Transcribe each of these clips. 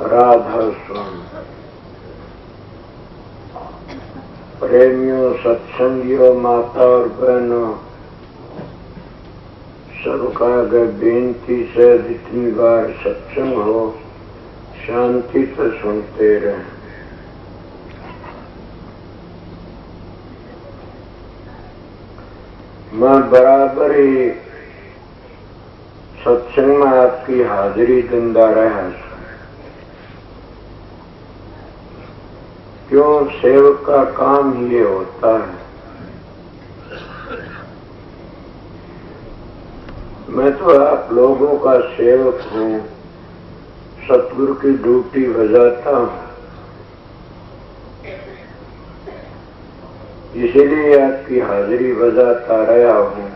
राधा स्वामी। प्रेमियों, सत्संगियों, माता और बहनों, सबका आगे बेनती से जितनी बार सत्संग हो शांति से सुनते रहें। मैं बराबर ही सत्संग में आपकी हाजिरी देता रहा। क्यों? सेवक का काम ये होता है। मैं तो आप लोगों का सेवक हूँ, सतगुरु की ड्यूटी बजाता हूँ, इसीलिए आपकी हाजिरी बजाता रहा हूँ।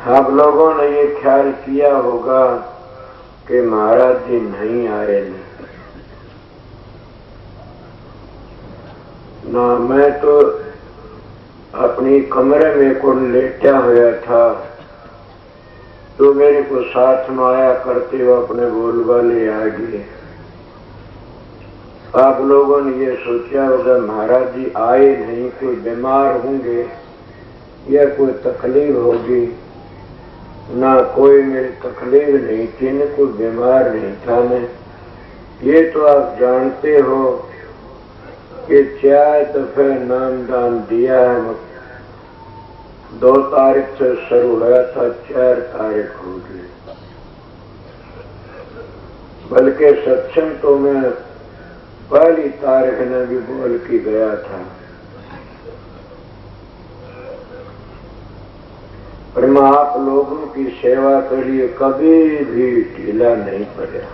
आप लोगों ने ये ख्याल किया होगा कि महाराज जी नहीं आ रहे ना। मैं तो अपनी कमरे में को लेटा हुआ था तो मेरे को साथ में आया करते हुए अपने बोल वाले आ गए। आप लोगों ने ये सोचा होगा महाराज जी आए नहीं, कोई बीमार होंगे या कोई तकलीफ होगी। ना, कोई मेरी तकलीफ नहीं थी, न कोई बीमार नहीं था। मैं ये तो आप जानते हो कि 4 दफे नामदान दिया है। 2 तारीख से शुरू हुआ था, 4 तारीख हो गई। बल्कि सत्संग तो मैं पहली तारीख ने भी बोल के गया था, पर मैं आप लोगों की सेवा के लिए कभी भी ढीला नहीं पड़ा।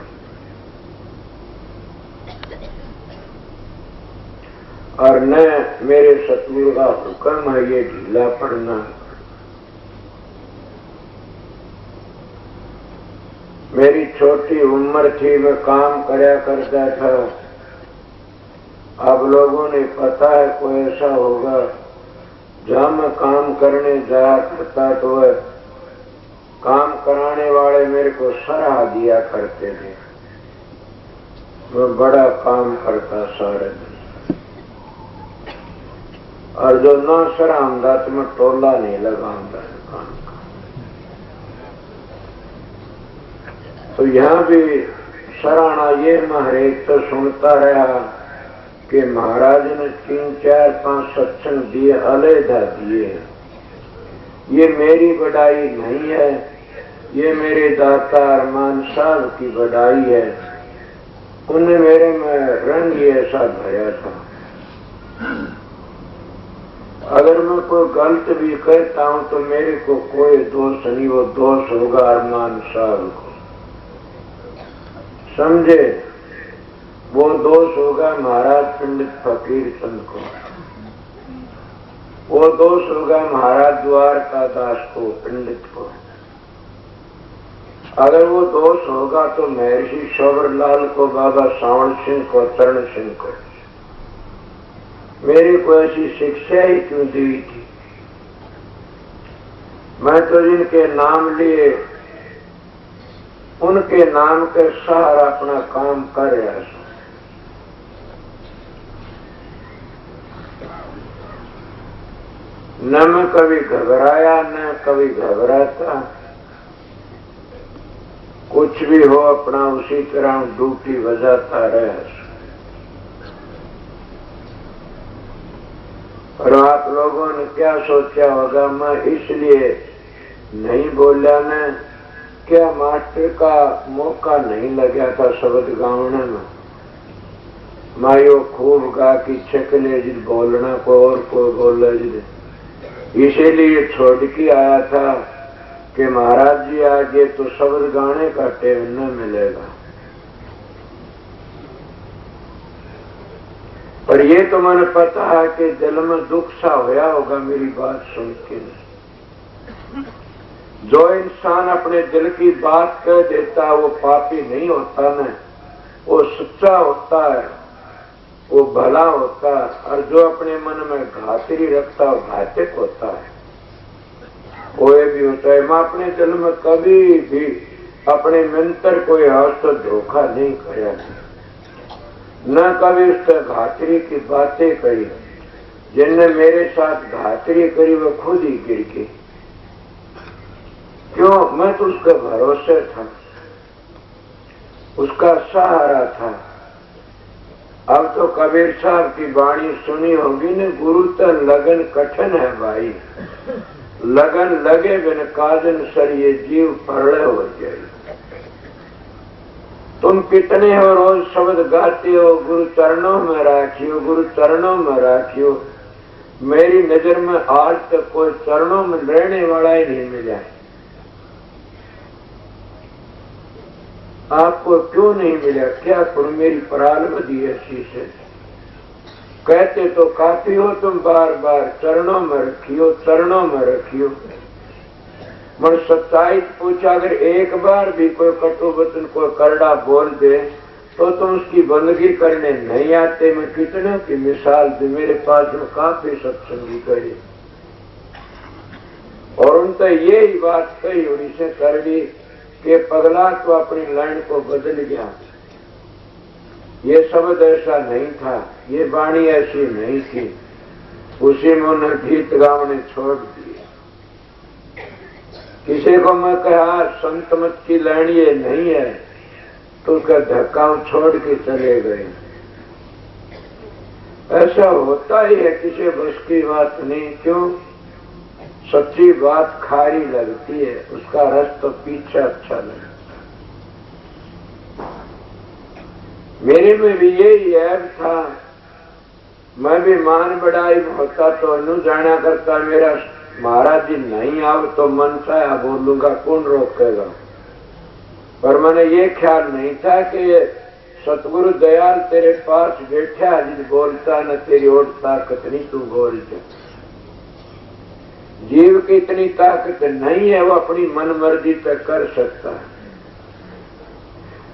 और न मेरे सतगुरु का हुक्म है ये ढीला पड़ना। मेरी छोटी उम्र थी, मैं काम करया करता था। आप लोगों ने पता है कोई ऐसा होगा जहां मैं काम करने जाया करता तो वह काम कराने वाले मेरे को सराह दिया करते थे। मैं बड़ा काम करता सारे दिन, और जो न सराहता तो मैं टोला नहीं लगाऊंगा काम का। तो यहाँ भी सराहना ये मैं हरेक तो सुनता रहा कि महाराज ने 3, 4, 5 सत्संग दिए, अलहदा दिए। ये मेरी बढ़ाई नहीं है, ये मेरे दाता अरमान साहब की बढ़ाई है। उन्हें मेरे में रंग ऐसा भरा था। अगर मैं कोई गलत भी कहता हूं तो मेरे को कोई दोष नहीं, वो दोष होगा अरमान साहब को, समझे? वो दोष होगा महाराज पंडित फकीर चंद को, वो दोष होगा महाराज द्वारका दास को, पंडित को। अगर वो दोष होगा तो महर्षि शोभरलाल को, बाबा सावण सिंह को, तरण सिंह को। मेरी को ऐसी शिक्षा ही क्यों दी थी? मैं तो जिनके नाम लिए उनके नाम के सहारा अपना काम कर रहा हूं। न मैं कभी घबराया, न कभी घबराता। कुछ भी हो अपना उसी तरह ड्यूटी बजाता रहा। और आप लोगों ने क्या सोचा होगा, मैं इसलिए नहीं बोला न क्या मास्टर का मौका नहीं लगा था शब्द गाने में। मायो खूब गा की छकले जिद बोलना को और कोई बोला जिद, इसीलिए छोड़ के आया था कि महाराज जी आगे तो शब्द गाने का टेम न मिलेगा। पर ये तो मैंने पता है कि दिल में दुख सा होया होगा मेरी बात सुन के। जो इंसान अपने दिल की बात कह देता है वो पापी नहीं होता न, वो सच्चा होता है, वो भला होता है। और जो अपने मन में घातरी रखता है घातक होता है। कोई भी होता है। मैं अपने दिल में कभी भी अपने मित्र कोई हाथ से धोखा नहीं कराया, न कभी उससे घातरी की बातें करी। जिनने मेरे साथ घातरी करी वो खुद ही गिर गई। क्यों? मैं तो उसके भरोसे था, उसका सहारा था। अब तो कबीर साहब की वाणी सुनी होगी ने, गुरु तो लगन कठिन है भाई, लगन लगे बिन काजन सर ये जीव परड़े हो जाए। तुम कितने हो रोज शब्द गाते हो, गुरु चरणों में राखियो, गुरु चरणों में राखियो। मेरी नजर में आज तक कोई चरणों में रहने वाला ही नहीं मिला। आपको क्यों नहीं मिला? क्या करूं, मेरी प्रारब्ध ऐसी से। कहते तो काफी हो तुम बार बार, चरणों में रखियो, चरणों में रखियो। मन सच्चाई पूछा, अगर एक बार भी कोई कटु वचन को करड़ा बोल दे तो तुम उसकी बंदगी करने नहीं आते। मैं कितने की मिसाल दी, मेरे पास में काफी सत्संगी गए और उनसे यही बात कही और इसे कर दी कि पगला तो अपनी लाइन को बदल गया। ये शब्द ऐसा नहीं था, ये वाणी ऐसी नहीं थी। उसी में उन्हें गीत गावने छोड़ दिए। किसी को मैं कहा संत मत की लाइन ये नहीं है तो उसका धक्का छोड़ के चले गए। ऐसा होता ही है, किसी बस की बात नहीं। क्यों? सच्ची बात खारी लगती है, उसका रस तो पीछे अच्छा लगता। मेरे में भी यही ऐब था, मैं भी मान बढ़ाई होता तो अनु जाना करता मेरा महाराज जी नहीं आओ तो मन सा बोलूंगा, कौन रोकेगा। पर मैंने ये ख्याल नहीं था कि सतगुरु दयाल तेरे पास बैठा जिस बोलता न तेरी और ताकत नहीं, तू बोल जा। जीव की इतनी ताकत नहीं है, वो अपनी मन मर्जी तक कर सकता है।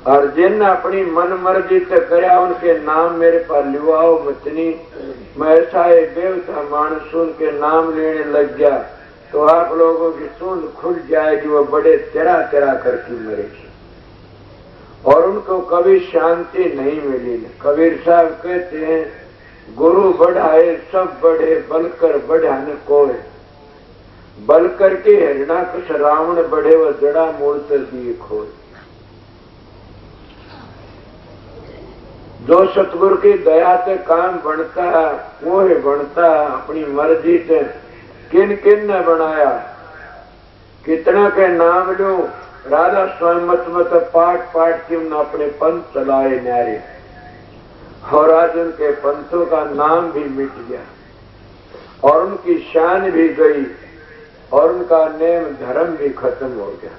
और जिन अपनी मन मर्जी तक कराया उनके नाम मेरे पास लिवाओ मतनी। मैं ऐसा बेवता मानस सुन के नाम लेने लग गया तो आप लोगों की सूंद खुल जाएगी, वो बड़े तेरा तेरा करके मरेगी और उनको कभी शांति नहीं मिली। कबीर साहब कहते हैं, गुरु बढ़ाए सब बढ़े, बलकर बढ़ाने कोई। बलकर के हिरणाकश रावण बढ़े, वह जड़ा मूल से दिए खोए। जो सतगुरु की दया से काम बनता है वो ही बनता है अपनी मर्जी से। किन किन ने बनाया, कितना के नाम लो। राधा स्वयं मत पाठ पाठ की उन्होंने अपने पंथ चलाए न्यारे और आज उनके पंथों का नाम भी मिट गया और उनकी शान भी गई और उनका नेम धर्म भी खत्म हो गया।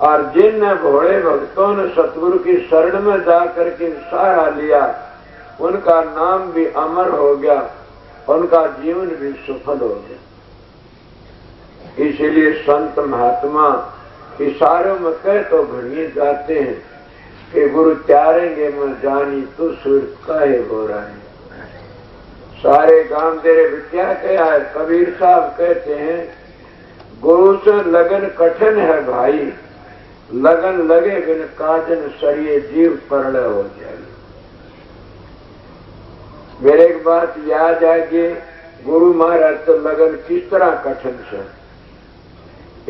और जिन भोले भक्तों ने सतगुरु की शरण में जाकर के सहारा लिया उनका नाम भी अमर हो गया, उनका जीवन भी सफल हो गया। इसीलिए संत महात्मा इशारों में कह तो घड़िए जाते हैं कि गुरु त्यारेंगे मैं जानी, तू सूरत काहे हो रहा है। सारे गांव तेरे विद्या क्या है। कबीर साहब कहते हैं, गुरु से लगन कठिन है भाई, लगन लगे बिन काजन सरिये जीव परड़े हो जाए। मेरे एक बात याद आ गई, गुरु महाराज तो लगन किस तरह कठिन से।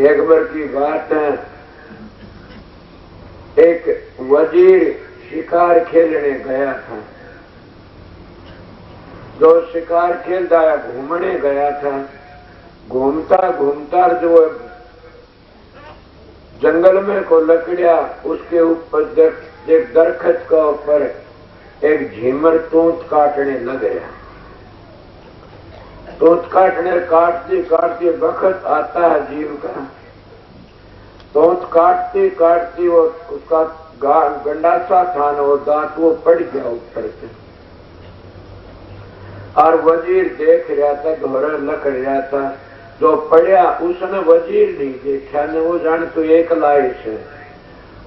एक बार की बात है, एक वजीर शिकार खेलने गया था। जो शिकार खेलता है घूमने गया था, घूमता घूमता जो जंगल में को लकड़िया उसके ऊपर एक दरख्त का ऊपर एक झीमर तूत काटने लग गया। तूत काटते काटते वक्त आता है जीव का। तूत काटते काटते वो उसका गंडासा था ना, वो दांत वो पड़ गया ऊपर से और वजीर देख रहा था, घोड़ा लकड़ रहा था। जो पड़ा उसने वजीर नहीं देखा ने, वो जान तो एक लाइश है।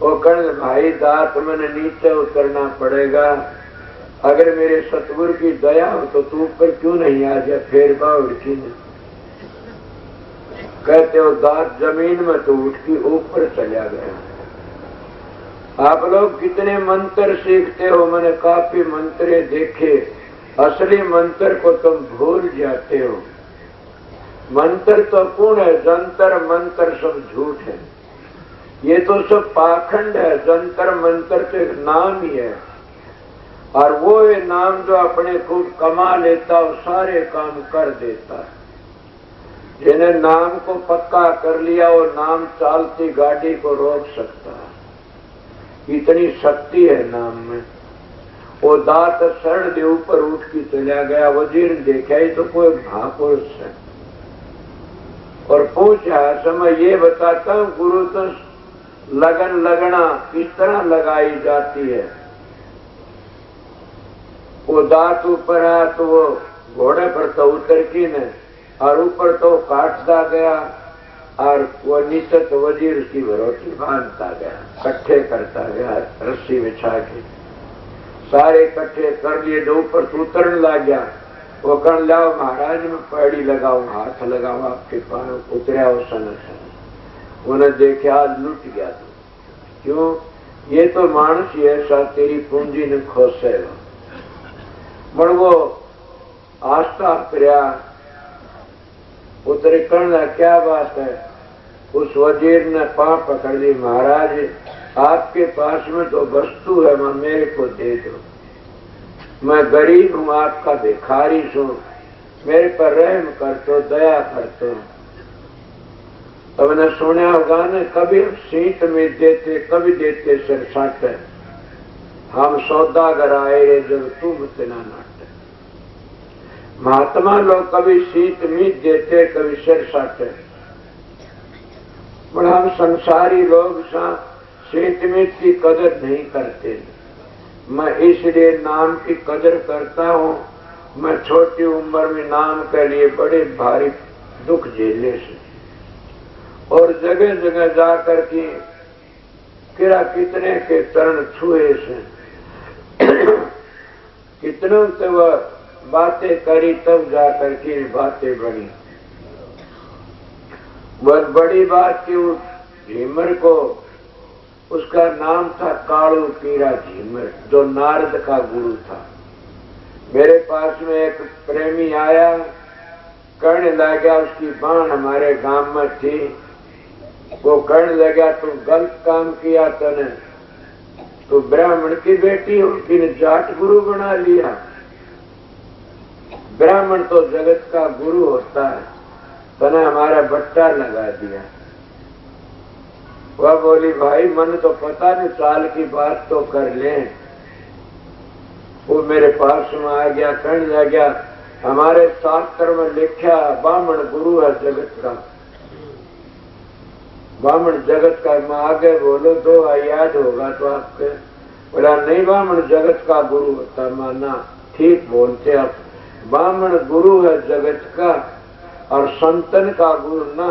वो कहने भाई दांत मैंने नीचे उतरना पड़ेगा, अगर मेरे सतगुरु की दया हो तो तू ऊपर क्यों नहीं आ जाए। फिर बाउड़ की कहते हो दांत जमीन में तो उठ के ऊपर चला गया। आप लोग कितने मंत्र सीखते हो, मैंने काफी मंत्रे देखे, असली मंत्र को तुम भूल जाते हो। मंत्र तो कौन है, जंतर मंत्र सब झूठ है, ये तो सब पाखंड है। जंतर मंत्र तो एक नाम ही है, और वो ये नाम जो अपने खूब कमा लेता वो सारे काम कर देता है। जिन्हें नाम को पक्का कर लिया वो नाम चालती गाड़ी को रोक सकता है, इतनी शक्ति है नाम में। वो दांत सड़ दे ऊपर उठ के चला गया। वजीर देखा ही तो कोई महापुरुष है और पूछा, समय ये बताता हूं गुरु तो लगन लगना किस तरह लगाई जाती है। वो दांत ऊपर आया तो वो घोड़े पर तो उतर की न, और ऊपर तो काटता गया, और वो नीचे तो वजीर की भरोटी बांधता गया, इकट्ठे करता गया रस्सी बिछा के, सारे इकट्ठे कर लिए। जो ऊपर तो उतरने लग गया, वो कह लाओ महाराज मैं पैड़ी लगाऊ, हाथ लगाऊ आपके पास। उतरा वो सन उन्हें देखा आज लुट गया तू, क्यों, ये तो मानस ही ऐसा तेरी पूंजी ने खोसेगा। मर वो आस्था प्रया उतरे करना, क्या बात है। उस वजीर ने पांव पकड़ ली, महाराज आपके पास में तो वस्तु है, मैं मेरे को दे दो, मैं गरीब हूं, आपका भिखारी हूं, मेरे पर रहम कर तो, दया कर तो। तुमने सुना होगा न, कभी सीट में देते कभी देते सिर साटे, हम सौदागर आए रे जब तुम इतना नाटे। महात्मा लोग कभी सीट मीत देते कभी सिर साटे, पर हम संसारी लोग सीट मीत की कदर नहीं करते। मैं इसलिए नाम की कदर करता हूँ। मैं छोटी उम्र में नाम के लिए बड़े भारी दुख झेले से, और जगह जगह जाकर के किरा कितने के चरण छुए से कितनों से वह बातें करी, तब जाकर के बातें बनी। बहुत बड़ी बात की उस झीमर को, उसका नाम था कालू पीरा झीमर, जो नारद का गुरु था। मेरे पास में एक प्रेमी आया, कहने लगा, उसकी बाण हमारे गांव में थी, वो कहने लगा तू गलत काम किया तने, तो ब्राह्मण की बेटी उनकी जाट गुरु बना लिया। ब्राह्मण तो जगत का गुरु होता है, तने हमारा बट्टा लगा दिया। वह बोली भाई मन तो पता नहीं, साल की बात तो कर ले। वो मेरे पास में आ गया, कहने लगा हमारे शास्त्र में लिखा ब्राह्मण गुरु है जगत का, ब्राह्मण जगत का। मैं आगे बोलो तो याद होगा तो आपके। बोला नहीं, ब्राह्मण जगत का गुरु होता। माना ठीक बोलते आप, ब्राह्मण गुरु है जगत का, और संतन का गुरु ना।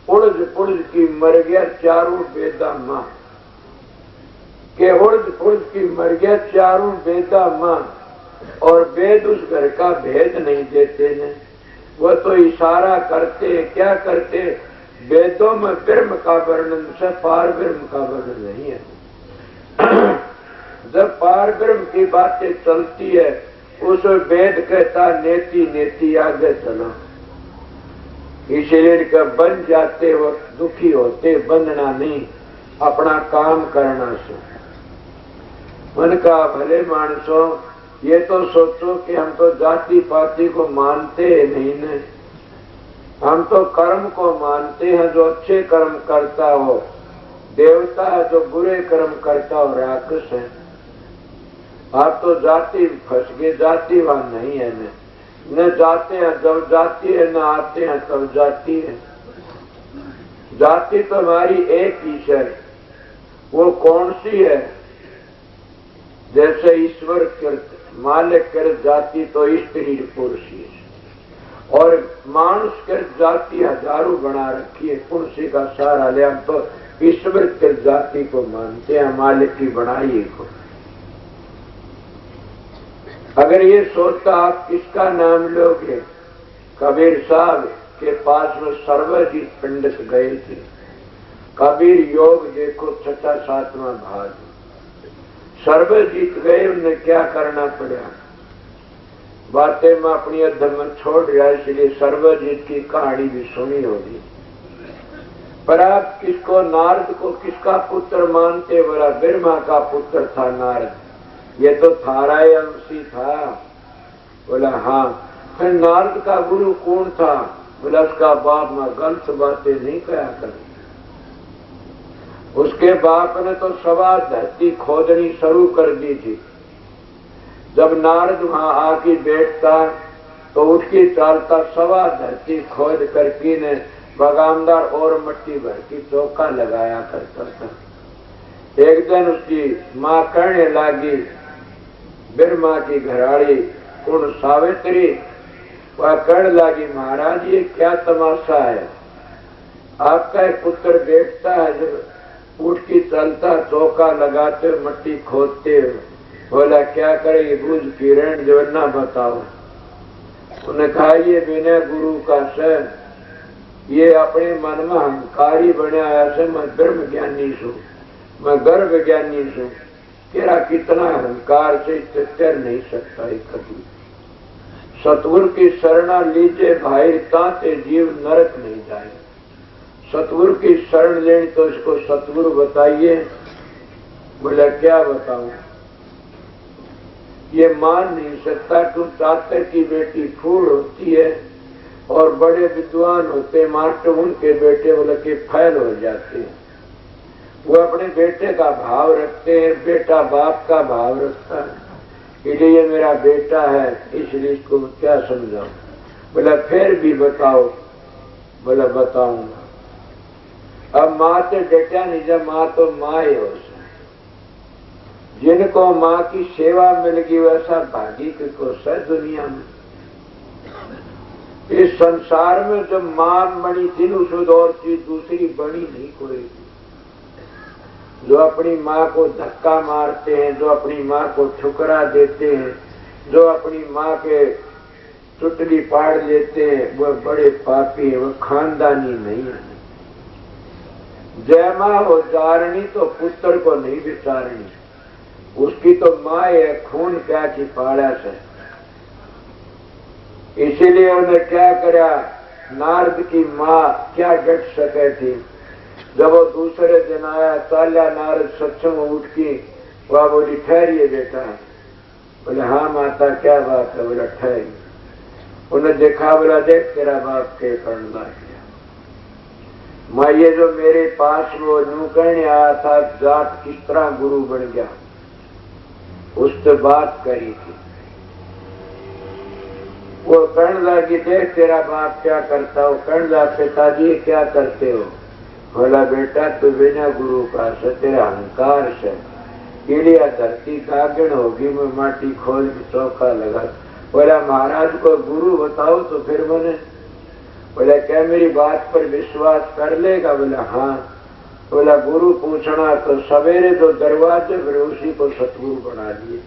उड़ज पुड़ज की मर गया चारों बेदा माँ के, उड़ज पुड़ज की मर गया चारों बेदा माँ, और वेद उस घर का भेद नहीं देते ने। वह तो इशारा करते, क्या करते, वेदों में ब्रह्म का वर्णन से पार ब्रह्म का वर्णन नहीं है। जब पार ब्रह्म की बातें चलती है, उस वेद कहता नेति नेति आगे चलो। इसलिए का बन जाते वक्त दुखी होते, बंधना नहीं, अपना काम करना से। मन का भले मानसो, ये तो सोचो कि हम तो जाति पाति को मानते नहीं न, हम तो कर्म को मानते हैं। जो अच्छे कर्म करता हो देवता है, जो बुरे कर्म करता हो राक्षस है। आप तो जाति फंस गए, जातिवान नहीं है न जाते हैं जब जाती है, न आते हैं तब जाती है। जाति तो हमारी एक ही है, वो कौन सी है? जैसे ईश्वर कृत मालिक कृत जाति तो स्त्री पुरुष है, और मानुष कृत जाति हजारों बना रखी है। पुरुष का सहारा ले, हम तो ईश्वर कृत जाति को मानते हैं, मालिक की बनाई को। अगर ये सोचता आप किसका नाम लोगे, कबीर साहब के पास में सर्वजीत पंडित गए थे। कबीर योग देखो छठा सातवां भाग। सर्वजीत गए, उन्हें क्या करना पड़ा, बातें मैं अपनी अध्ययन में छोड़ रहा, इसलिए सर्वजीत की कहानी भी सुनी होगी। पर आप किसको, नारद को किसका पुत्र मानते? बोला ब्रह्मा का पुत्र था नारद। ये तो थारा ही अंशी था। बोला हाँ। फिर नारद का गुरु कौन था? बोला उसका बाप। मैं गलत बातें नहीं कहा कर। उसके बाप ने तो सवा धरती खोदनी शुरू कर दी थी। जब नारद वहां आके बैठता तो उठकी चालता सवा धरती खोद करके ने बगामदार और मट्टी भर की चौका लगाया करता था। एक दिन उसकी माँ कहने लगी, ब्रह्मा की घराड़ी कुण सावित्री, वह कहने लगी महाराज ये क्या तमाशा है, आपका एक पुत्र बैठता है जब उठ की चलता चौका लगाते हो मट्टी खोदते हो। बोला क्या करे बुझ किरण जो ना बताओ। उन्हें कहा ये बिना गुरु का से ये अपने मन में अहंकारी बनाया से मैं ब्रह्म ज्ञानी सू, मैं गर्भ ज्ञानी सू। तेरा कितना अहंकार से तर नहीं सकता है कभी। सतगुरु की शरणा लीजिए भाई, ताते जीव नरक नहीं जाए। सतगुरु की शरण लेनी तो इसको सतगुरु बताइए। बोला क्या बताऊं, ये मान नहीं सकता। तुम चातर की बेटी फूल होती है और बड़े विद्वान होते मास्टर उनके बेटे बोले कि फैल हो जाते हैं। वो अपने बेटे का भाव रखते हैं, बेटा बाप का भाव रखता है, इसलिए ये मेरा बेटा है, इसलिए इसको क्या समझाऊं। बोला फिर भी बताओ। बोला बताऊंगा। अब माँ से डटा नहीं, जब माँ तो माँ ही हो। जिनको माँ की सेवा मिल गई वैसा भागी को सर दुनिया में। इस संसार में जब माँ बनी थी उस और चीज दूसरी बनी नहीं कोई। जो अपनी माँ को धक्का मारते हैं, जो अपनी माँ को ठुकरा देते हैं, जो अपनी माँ के चुटली पाड़ लेते हैं, वह बड़े पापी है, वह खानदानी नहीं है। जय माँ हो जारणी तो पुत्र को नहीं विचारणी, उसकी तो माँ है, खून क्या की पाड़ा से। इसीलिए उन्हें क्या करा, नारद की माँ क्या डट सके थी। जब वो दूसरे दिन आया चाल्या नारद सत्संग उठ की, वह बोली ठहरिए बेटा। बोले हाँ माता क्या बात है। बोला ठहरी। उन्हें देखा, बोला देख तेरा बाप के करना किया। मैं ये जो मेरे पास वो यूं कहने आया था जाट किस तरह गुरु बन गया, उससे बात करी थी। वो कहने लगी देख तेरा बाप क्या करता हो। कहने लगा पिताजी क्या करते हो। बोला बेटा तू बिना गुरु का से तेरा अहंकार से इलिया धरती कागण होगी, मैं माटी खोल के चौका लगा। बोला महाराज को गुरु बताओ तो फिर मैंने। बोला क्या मेरी बात पर विश्वास कर लेगा। बोला हाँ। बोला गुरु पूछना तो सवेरे तो दरवाजे फिर उसी को सतगुरु बना दिए।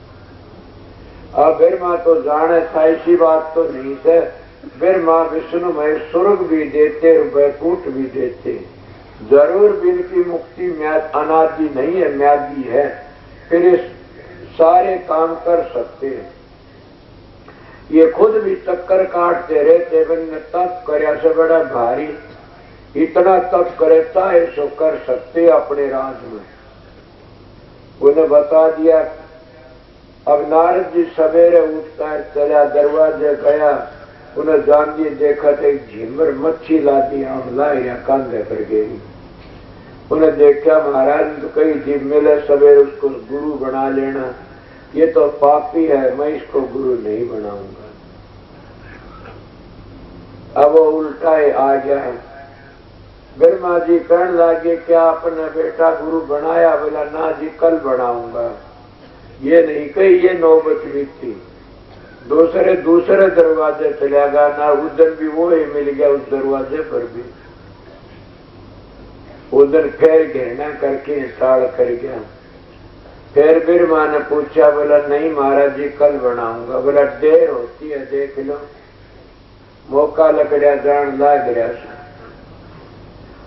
अब ब्रह्मा तो जाने था ऐसी बात तो नहीं है। ब्रह्मा विष्णु में स्वर्ग भी देते वैकुंठ भी देते, जरूर भी इनकी मुक्ति म्याद अनादि नहीं है, म्यादी है। फिर इस सारे काम कर सकते हैं। ये खुद भी चक्कर काटते रहते, मैंने तप करे से बड़ा भारी, इतना तप करता है सो कर सकते अपने राज में। उन्हें बता दिया। अब नारद जी सवेरे उठता है, चला दरवाजे गया, उन्हें जान दिए देखा तो एक झिमर मच्छी ला दी, हमला या कांधे पर गई। उन्हें देखा महाराज तो कई जीव मिले सवेरे उसको गुरु बना लेना, ये तो पापी है, मैं इसको गुरु नहीं बनाऊंगा। अब वो उल्टा ही आ गया है। ब्रह्मा जी कहने लगे क्या अपने बेटा गुरु बनाया। बोला ना जी कल बनाऊंगा। ये नहीं कही, ये नौबत भी थी। दूसरे दरवाजे चला गया ना, उधर भी वो ही मिल गया उस दरवाजे पर भी। उधर फिर घेरना करके टाल कर गया। फिर ब्रह्मा ने पूछा। बोला नहीं महाराज जी कल बनाऊंगा। बोला देर होती है देख लो। मौका लकड़िया जान लाग रहा से।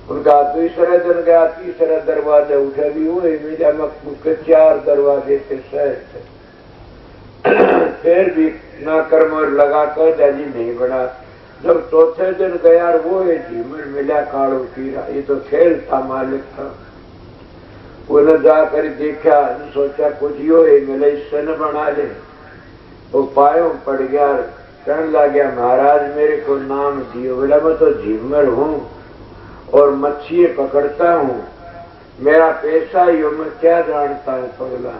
उनका दूसरे दिन गया, तीसरे दरवाजे उठे भी हुए मेरा मकबूल के 4 दरवाजे के शहर थे। फिर भी ना कर्म और लगा कर दादी नहीं बना। जब चौथे दिन गया वो झीमर मिला काड़ो कीड़ा, ये तो खेल था, मालिक था। उन्हें जाकर देखा, सोचा कुछ यो मिले इससे न बना ले। वो पायों पड़ गया, कहने लग गया महाराज मेरे को नाम दियो। बोला मैं तो झीमर हूँ और मच्छी पकड़ता हूँ, मेरा पेशा ही हो, मैं क्या जानता हूँ पगला।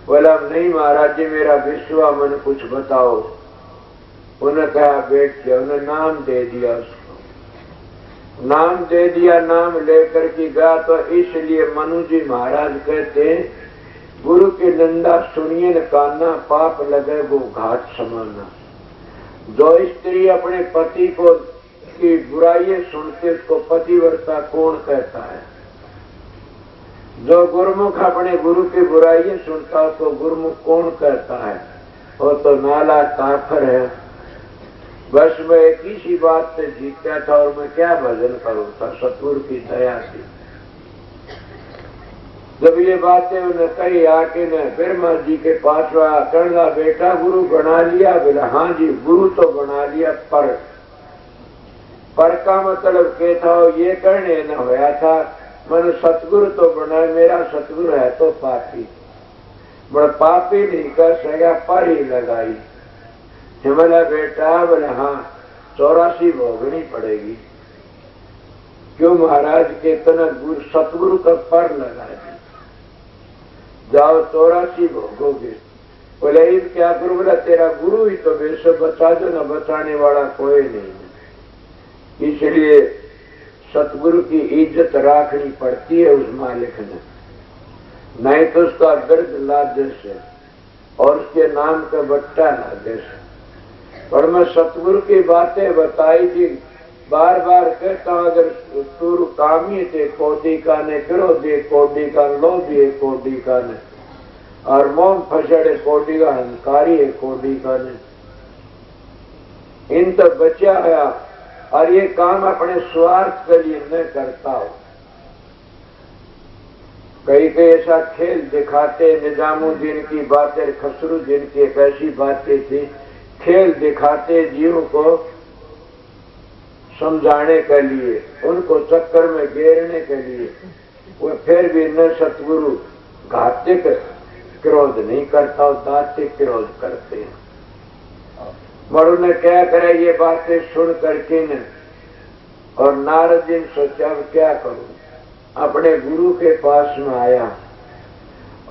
बोला नहीं महाराज जी मेरा विश्वा मन कुछ बताओ। उन्हें कहा बैठ गया, उन्हें नाम दे दिया, उसको नाम दे दिया। नाम लेकर के गया तो इसलिए मनु जी महाराज कहते गुरु की निंदा सुनिए न काना, पाप लगे वो घाट समाना। जो स्त्री अपने पति को की बुराइयां सुनते उसको पतिव्रता कौन कहता है? जो गुरुमुख अपने गुरु की बुराइयां सुनता उसको गुरुमुख कौन कहता है? वो तो नाला काफर है। बस मैं एक ही सी बात से जीता था और मैं क्या भजन करूं था सतगुरु की दया से। जब ये बातें उन्हें कही आके न ब्रह्मा जी के पास आया, कहना बेटा गुरु बना लिया? बोला हाँ जी गुरु तो बना लिया, पर का मतलब के था ये करने न होया था। मैंने सतगुरु तो बना, मेरा सतगुरु है तो पापी, बड़ा पापी नहीं कर सका, पर ही लगाई। बोला बेटा? बोले हाँ 84 भोगनी पड़ेगी। क्यों महाराज के तना गुरु सतगुरु का पर लगा दी, जाओ 84 भोगोगे। बोले क्या गुरु? बोला तेरा गुरु ही तो वैसे बचा दो, न बचाने वाला कोई नहीं। इसलिए सतगुरु की इज्जत रखनी पड़ती है उस मालिक ने, नहीं तो उसका दर्द लादे से और उसके नाम का बट्टा लादे से। पर मैं सतगुरु की बातें बताई थी, बार बार कहता हूं अगर तुर कामी थे कोडी का ने करो दे कोडी का लो दिए कोडी का ने, और मोम फसड़े कोडी का हंकारी है कोडी का ने। इन तो बचा है और ये काम अपने स्वार्थ के लिए न करता हो। कई कई ऐसा खेल दिखाते, निजामुद्दीन की बातें, खसरुद्दीन की एक ऐसी बातें थी, खेल दिखाते जीव को समझाने के लिए, उनको चक्कर में घेरने के लिए। वो फिर भी न सतगुरु घातिक क्रोध नहीं करता और दातिक क्रोध करते हैं। मरु ने क्या करे ये बातें सुन करके न, और नारद जी ने सोचा अब क्या करूं। अपने गुरु के पास में आया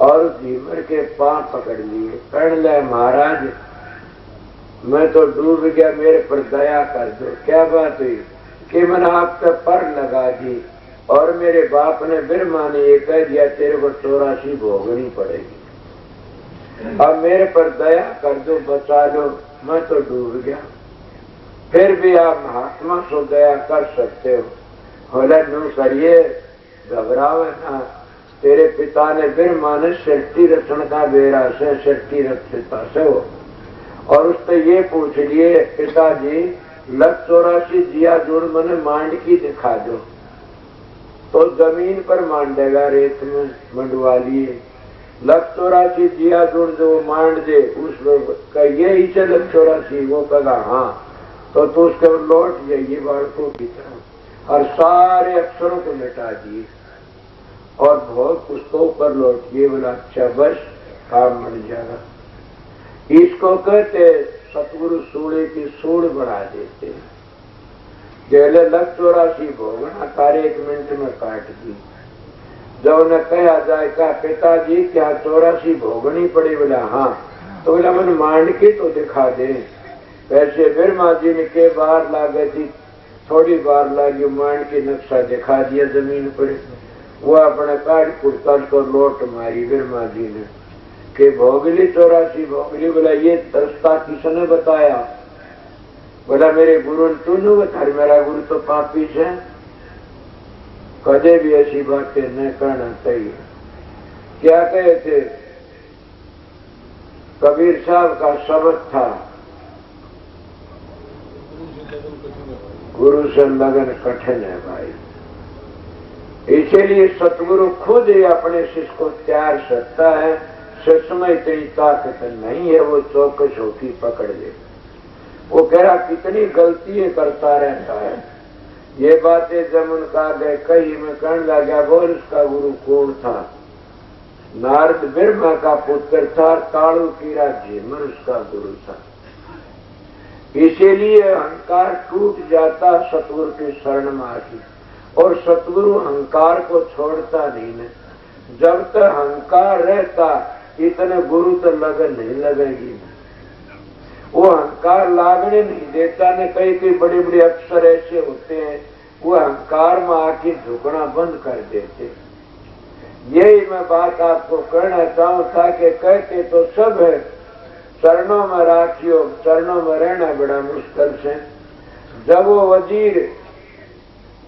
और झीमर के पांव पकड़ लिए। कहने लगे महाराज मैं तो डूब गया, मेरे पर दया कर दो। क्या बात हुई? कि मैंने आपका पर लगा दी और मेरे बाप ने ब्रह्मा ने ये कह दिया तेरे को 84 भोगनी पड़ेगी। अब मेरे पर दया कर दो, बचा लो, मैं तो डूब गया। फिर भी आप महात्मा सो दया कर सकते हो। बोला नू करिए, घबराओ ना। तेरे पिता ने ब्रह्मा ने सृष्टि रचन का बेरा से सृष्टि रचता से हो, और उससे ये पूछ लिए पिताजी 184 जिया जुड़ मैंने मांड की दिखा दो। तो जमीन पर मांडेगा, रेत में मंडवा लिए। 184 जिया जुड़ जो मांड दे उसमें ये ही से 184। वो कहा हाँ, तो उसके लौट जाइए बालकों की तरह और सारे अक्षरों को मिटा दिए और बहुत पुस्तकों पर लौटिए। बोला अच्छा बस काम बन जाएगा। इसको कहते सतगुरु सूड़े की सूड़ बढ़ा देते हैं। जैसे 184 भोगना तारे 1 मिनट में काट दी। जब उन्हें कहा जाए का पिताजी क्या 84 भोगनी पड़ी? बोला हाँ। तो बोला मैंने मांड के तो दिखा दे। वैसे ब्रह्मा जी ने के बार लागे थी, थोड़ी बार लागी, मांड के नक्शा दिखा दिया जमीन पर। वो अपने काट कुर्ता को लोट मारी ब्रह्मा जी ने कि भोगली 84 भोगली। बोला ये रास्ता किसने बताया? बोला मेरे गुरु ने। तूने बता? मेरा गुरु तो पापी है, कदे भी ऐसी बातें न करना चाहिए। क्या कहे थे? कबीर साहब का शब्द था, गुरु से लगन कठिन है भाई। इसीलिए सतगुरु खुद ही अपने शिष्य को त्याग सकता है। शिष्य में इतनी ताकत नहीं है वो चौकस होती पकड़ ले। वो कह रहा कितनी गलतियां करता रहता है। ये बातें जब उनका गए कही में कहने लगा, बोल उसका गुरु कौन था? नारद ब्रह्मा का पुत्र था, ताड़ू कीरा झीमर उसका गुरु था। इसीलिए अहंकार टूट जाता सतगुरु के शरण में आके, और सतगुरु अहंकार को छोड़ता नहीं है। जब तक अहंकार रहता इतने गुरु तो लगन नहीं लगेगी। वो अहंकार लागने नहीं देता ने। कई बड़े बड़े अफसर ऐसे होते हैं वो अहंकार में आके झुकना बंद कर देते। यही मैं बात आपको कहना चाहूँ था कि कहते तो सब है चरणों में राखियो, चरणों में रहना बड़ा मुश्किल से। जब वो वजीर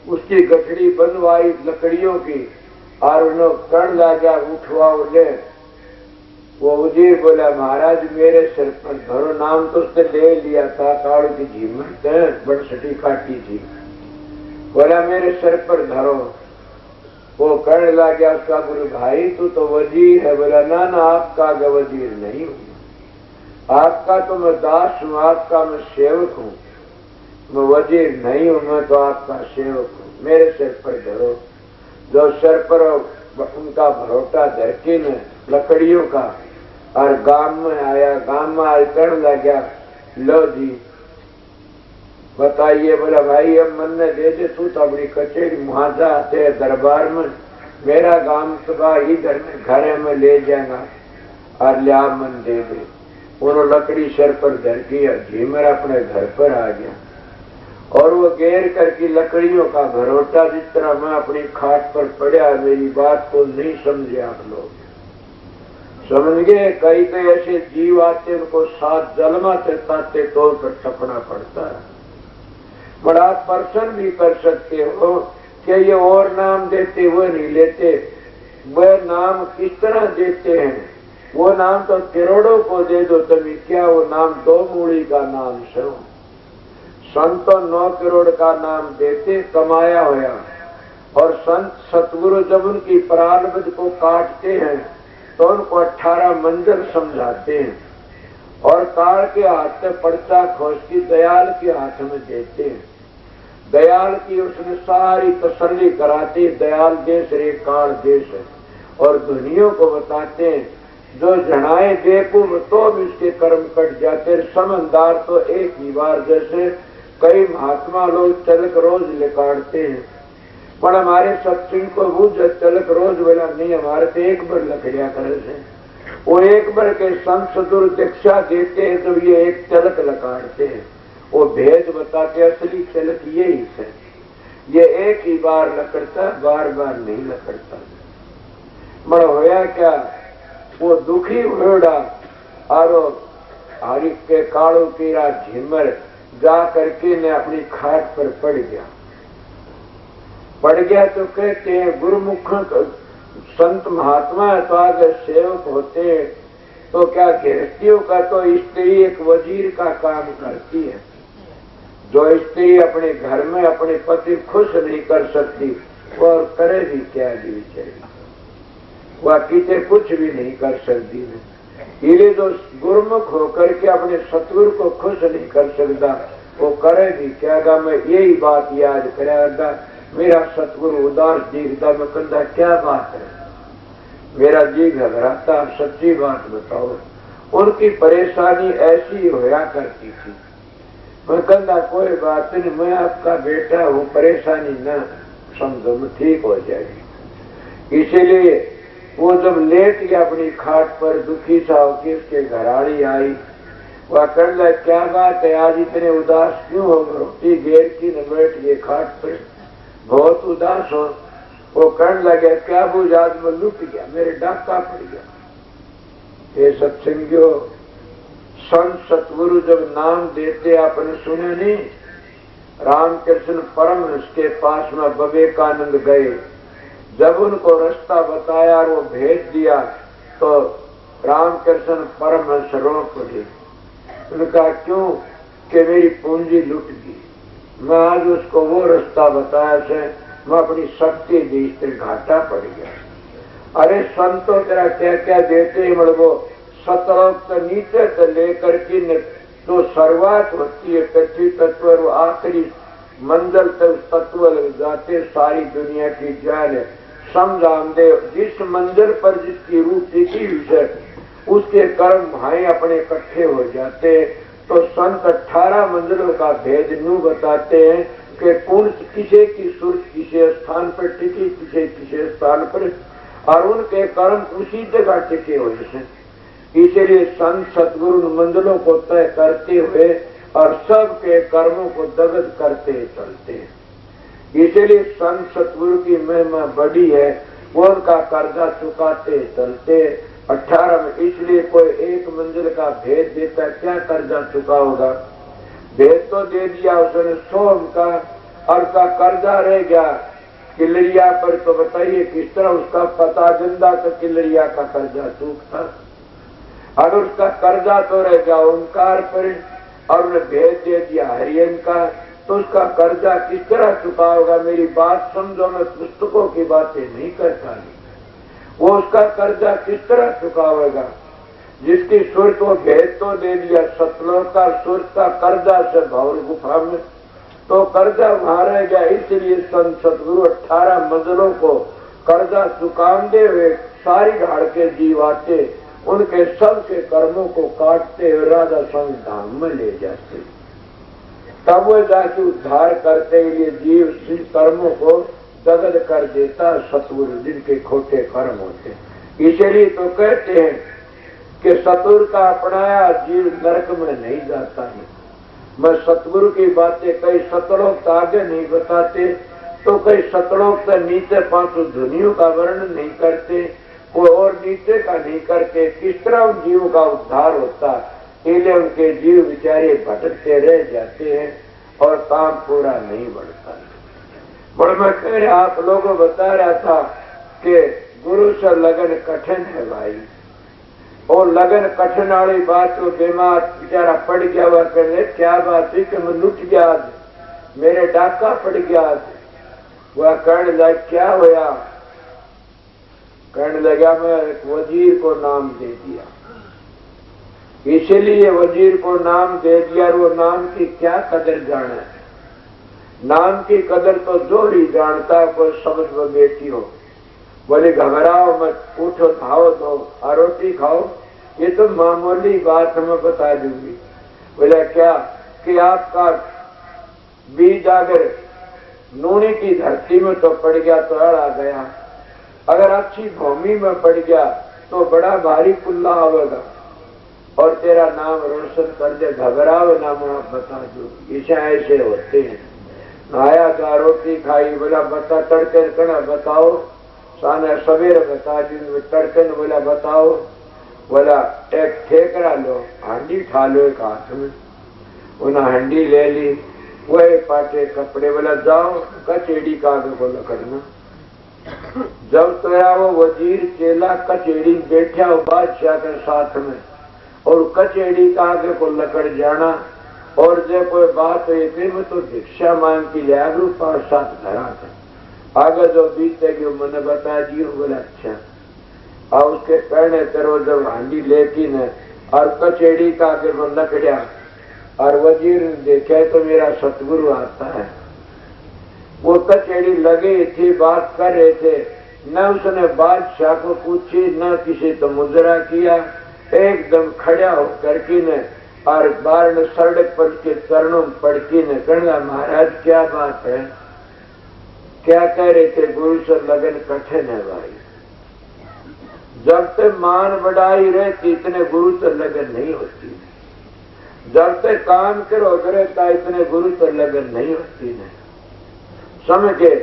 उसकी गठड़ी बनवाई लकड़ियों की और उन्होंने कण लगा उठवाओ ले, वो वजीर बोला महाराज मेरे सिर पर धरो। नाम तो उसने ले लिया था, ताड़ू की झीमर बड़सटी काटी थी। बोला मेरे सिर पर धरो। वो कहने लगा उसका गुरु भाई तू तो वजीर है। बोला ना ना आपका वजीर नहीं हूँ, आपका तो मैं दास हूँ, आपका मैं सेवक हूँ, मैं वजीर नहीं हूँ, मैं तो आपका सेवक हूँ। मेरे सिर पर धरो। जो सिर पर उनका भरोटा धरती में लकड़ियों का और गांव में आया। गांव में आए कहने लगा लो जी बताइए। बोला भाई अब मन ने दे दे, तू तो अपनी कचेरी मुहाजा आते दरबार में, मेरा गांव सभा इधर में घर में ले जाएगा और लिया मन दे दे। उन्होंने लकड़ी सर पर धर की, झीमर अपने घर पर आ गया और वो घेर करके लकड़ियों का भरोटा जिस तरह मैं अपनी खाट पर पड़ा। मेरी बात को नहीं समझे आप लोग, समझ गए? कई कई ऐसे जीव आते उनको साथ जलमा से ताते तौर पर टपना पड़ता है। बड़ा पर्सन भी कर सकते हो कि ये और नाम देते वो नहीं लेते। वह नाम किस तरह देते हैं? वो नाम तो करोड़ों को दे दो तभी क्या, वो नाम 2 मूली का नाम सो। संत तो 9 करोड़ का नाम देते कमाया होया। और संत सतगुरु जब उनकी प्रारब्ध को काटते हैं तो उनको 18 मंजिल समझाते हैं और काल के हाथ में पर्चा खोज की दयाल के हाथ में देते हैं। दयाल की उसने सारी तसल्ली कराती। दयाल देश रे काल देश है। और दुनिया को बताते हैं जो जनाए देखो तो भी उसके कर्म कट जाते। समझदार तो एक ही बार जैसे कई महात्मा लोग तिलक रोज लिकाड़ते हैं, पर हमारे सत्संग को बुझ तिलक रोज बोला नहीं, हमारे तो एक बार लकड़िया करे थे। वो एक बार के संत सदुर दीक्षा देते हैं तो ये एक तिलक लकाड़ते हैं। वो भेद बताते असली तिलक यही है, ये एक ही बार लकड़ता, बार बार नहीं लकड़ता। बड़ा होया क्या, वो दुखी होड़ा और हरि के काड़ू कीरा झिमर जा करके ने अपनी खाट पर पड़ गया तो कहते हैं गुरुमुख संत महात्मा है तो आगे सेवक होते हैं। तो क्या गृहस्थियों का तो स्त्री एक वजीर का काम करती है। जो स्त्री अपने घर में अपने पति खुश नहीं कर सकती वो और करे भी क्या भी बेचारी, वह किसे कुछ भी नहीं कर सकती है। ये जो गुरुमुख होकर के अपने सतगुरु को खुश नहीं कर सकता वो करे भी क्या। मैं यही बात याद करागा, मेरा सतगुरु उदास दिखता, मैं कहता क्या बात है, मेरा जी घबराता, सच्ची बात बताओ। उनकी परेशानी ऐसी होया करती थी। मैं कहता कोई बात नहीं, मैं आपका बेटा हूँ, परेशानी न समझो, मैं ठीक हो जाएगी। इसीलिए वो जब लेट गया अपनी खाट पर दुखी सा होकर उसके घराड़ी आई। वह कर ला क्या बात है आज इतने उदास क्यों हो? रोटी घेर की न बैठ गए खाट पर, बहुत उदास हो। वो कहने लगे क्या बुझ आज मैं लुट गया, मेरे डाका पड़ गया। ये सत्संगियों संत सतगुरु जब नाम देते आपने सुने नहीं? रामकृष्ण परमहंस के पास में विवेकानंद गए, जब उनको रास्ता बताया और वो भेज दिया तो रामकृष्ण परमहंस रो पड़े। उनका क्यों कि मेरी पूंजी लुट गई, मैं आज उसको वो रास्ता बताया से मैं अपनी शक्ति दी तेरे घाटा पड़ गया। अरे संतो तेरा क्या क्या देते हैं वो सतलोक तो नीचे से लेकर के तो शुरुआत होती है पृथ्वी तत्व और आखिरी मंजिल तक तत्व लग जाते सारी दुनिया की जान है। समझाम दे जिस मंजिल पर जिसकी रूह टिकी हुई है उसके कर्म भाई अपने इकट्ठे हो जाते। तो संत 18 मंजिलों का भेद न्यू बताते हैं कि कौन किसे की सूरत किसी स्थान पर टिकी किसे किसी स्थान पर और उनके कर्म उसी जगह टिके हुए हैं। इसलिए संत सतगुरु मंजिलों को तय करते हुए और सबके कर्मों को दगद करते चलते हैं। इसलिए संत सतगुरु की महिमा बड़ी है, वो उनका कर्जा चुकाते चलते 18 में। इसलिए कोई एक मंजिल का भेद देता क्या कर्जा चुका होगा? भेद तो दे दिया उसने 100 का और का कर्जा रह गया किलरिया पर। तो बताइए किस तरह उसका पता जिंदा तो किलरिया का कर्जा चूकता। अगर उसका कर्जा तो रह गया ओंकार पर और उन्हें भेद दे दिया हरियन का तो उसका कर्जा किस तरह चुका होगा? मेरी बात समझो, मैं पुस्तकों की बातें नहीं करता। वो उसका कर्जा किस तरह चुकावेगा? जिसकी सुरत वो भेद तो दे दिया सतलोक का सुरत का कर्जा से भौर गुफा में, तो कर्जा वहां रह गया। इसलिए संत सतगुरु 18 मंजिलों को कर्जा चुकाते हुए सारी ढाड़ के जीव आते, उनके सबके कर्मों को काटते हुए राधा संग धाम में ले जाते। तब वो जाके उद्धार करते लिए जीव सिंह कर्मों को दगद कर देता सतगुरु जिनके खोटे कर्म होते। इसलिए तो कहते हैं कि सतगुरु का अपनाया जीव नरक में नहीं जाता है। मैं सतगुरु की बातें कई सतलोक आगे नहीं बताते तो कई सतलोक से नीचे 5 धुनियों का वर्णन नहीं करते, कोई और नीचे का नहीं करके किस तरह उन जीवों का उद्धार होता। इसलिए उनके जीव बेचारे भटकते रह जाते हैं और काम पूरा नहीं बढ़ता। और मैं कह रहा आप लोगों को बता रहा था कि गुरु से लगन कठिन है भाई। और लगन कठिन वाली बात तो बीमार बेचारा पड़ गया हुआ करने क्या बात थी कि मैं लुट गया आज, मेरे डाका पड़ गया आज। वह कहने लगा क्या होया? कहने लगा मैं एक वजीर को नाम दे दिया। इसीलिए वजीर को नाम दे दिया। वो नाम की क्या कदर जाने? नाम की कदर तो जो ही जानता कोई समझ में बेटी हो। बोले घबराओ मत, उठो खाओ दो और रोटी खाओ, ये तो मामूली बात मैं बता दूंगी। बोला क्या कि आपका बीज अगर नूनी की धरती में तो पड़ गया तो अड़ आ गया, अगर अच्छी भूमि में पड़ गया तो बड़ा भारी पुल्ला आवेगा और तेरा नाम रोशन कर दे। घबराओ ना मैं बता दूंगी। इसे ऐसे होते हैं। आया था रोटी खाई, बोला बता तड़के कड़ा बताओ, साने सवेरे बता दी तड़के बोला बताओ। बोला एक ठेकरा लो, हांडी ठा लो एक हाथ में। उन्हें हांडी ले ली, वही पाटे कपड़े। बोला जाओ कचेड़ी का आगे को लकड़ना। जब तोया वो वजीर चेला कचेड़ी बैठा हो बादशाह के साथ में और कचेड़ी का आगे को लकड़ जाना और जब कोई बात हुई फिर मैं तो भिक्षा मांग की लिया रूपा साथ धरा था आगे जो बीतेगी मैंने बता दी। बोला अच्छा। और उसके कहने तेरो जब हांडी लेती न और कचेड़ी का आगे को लकड़िया और वजीर ने देखा तो मेरा सतगुरु आता है। वो कचेड़ी लगे थी, बात कर रहे थे, न उसने बादशाह को पूछी न किसी तो मुजरा किया, एकदम खड़ा होकर के न और बार ने सड़क पर के चरणों में पड़ के न कहना महाराज क्या बात है? क्या कह रहे थे? गुरु से लगन कठिन है भाई। जब तक मान बढ़ाई रहती इतने गुरु से लगन नहीं होती। जब तक काम करो रहता इतने गुरु से लगन नहीं होती। नहीं समझे?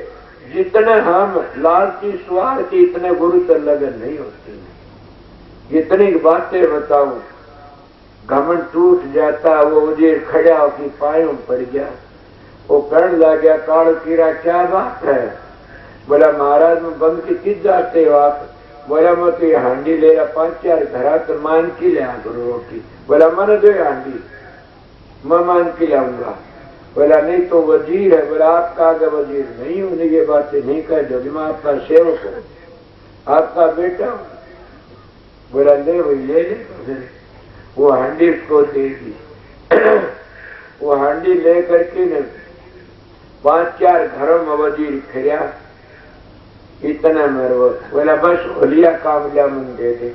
जितने हम लालची स्वार्थी इतने गुरु से लगन नहीं होती। जितनी बातें बताऊं घमंड टूट जाता। वो मुझे खड़ा होकर पायों पड़ गया। वो कहने लग गया काल कीरा क्या बात है? बोला महाराज में बंद की किस जाते हो आप? बोला मैं तो ये हांडी ले रहा 5-4 घरा तो मान की ले रोटी। बोला मन दो हांडी मैं मान की लाऊंगा। बोला नहीं तो वजीर है। बोला आपका आगे वजीर नहीं हूं, ये बातें नहीं कह जो मैं आपका सेवक हूं, आपका बेटा हूं। बोला ले वही ले ले। वो हांडी उसको दे दी। वो हांडी ले करके ने 5-4 घरों में वजीर फिरिया, इतना मरव। बोला बस होलिया काम लिया मन दे दे।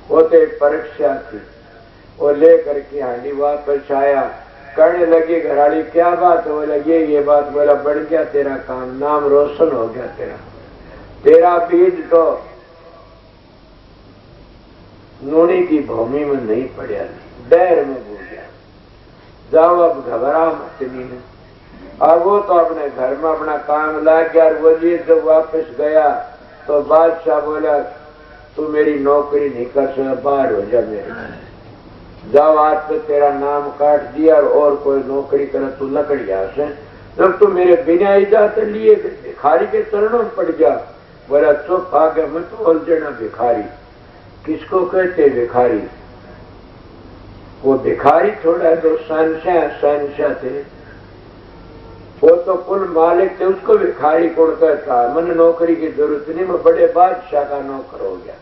वो तो एक परीक्षा थी। वो ले करके हांडी वापस आया, कहने लगी घराली क्या बात है? बोला ये बात। बोला बढ़ गया तेरा काम, नाम रोशन हो गया तेरा बीज तो नूनी की भूमि में नहीं पड़ा, डर में भूल गया। जाओ अब घबरा मत नहीं। अब वो तो अपने घर में अपना काम लग गया। और वजीर जब वापस गया तो बादशाह बोला तू मेरी नौकरी नहीं कर सकता, बाहर हो जा मेरे घर। जाओ आज पे तेरा नाम काट दिया और कोई नौकरी करे तू लकड़िया से, जब तू मेरे बिना इजाजत लिए भिखारी के चरणों में पड़ जा। बोला चुप आ गया, मैं तो उलझना भिखारी। किसको कहते भिखारी? वो भिखारी थोड़ा तो शहंशाह थे, वो तो कुल मालिक थे, उसको भिखारी कौन कहता? मन नौकरी की जरूरत नहीं, मैं बड़े बादशाह का नौकर हो गया।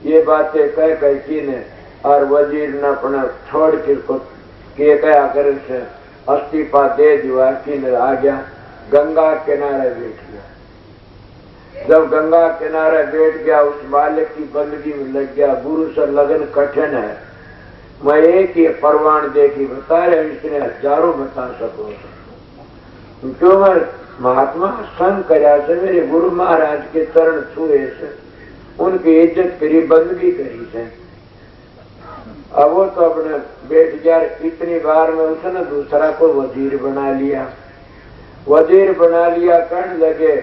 ये बातें कह की ने और वजीर ने अपना छोड़ के क्या कर इस्तीफा दे दिया कि आ गया गंगा किनारे बैठ गया। जब गंगा किनारे बैठ गया उस मालिक की बंदगी में लग गया। गुरु से लगन कठिन है, मैं एक ही परवान देखी बता रहे, इसने हजारों बता सको। क्यों मैं महात्मा संग करया से मेरे गुरु महाराज के चरण छुए से, उनकी इज्जत करी, बंदगी करी से। अब वो तो अपने बैठ गया। इतनी बार में उसने दूसरा को वजीर बना लिया। वजीर बना लिया, कहने लगे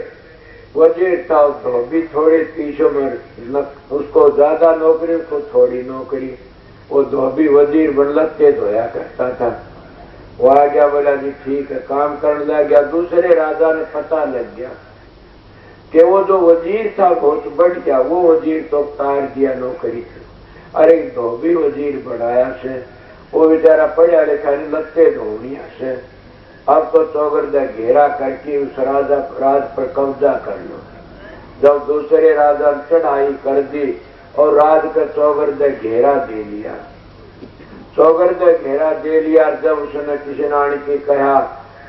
वजीर था धोबी थोड़ी पीछे में, उसको ज्यादा नौकरी, उसको थोड़ी नौकरी। वो धोबी वजीर बन लत्ते धोया करता था। वो आ गया, बोला जी ठीक है, काम करने लग गया। दूसरे राजा ने पता लग गया कि वो जो वजीर था बहुत बढ़ गया, वो वजीर तो तार दिया नौकरी से। अरे धोबी वजीर बढ़ाया से, वो बेचारा पढ़ा लिखा नहीं, लत्ते धोनिया से। अब तो चौगरदा घेरा करके उस राज पर कब्जा कर लो। जब दूसरे राजा ने चढ़ाई कर दी और राज का चौगरदा घेरा दे लिया। चौगरदा घेरा दे लिया। जब उसने किसी नानी के कहा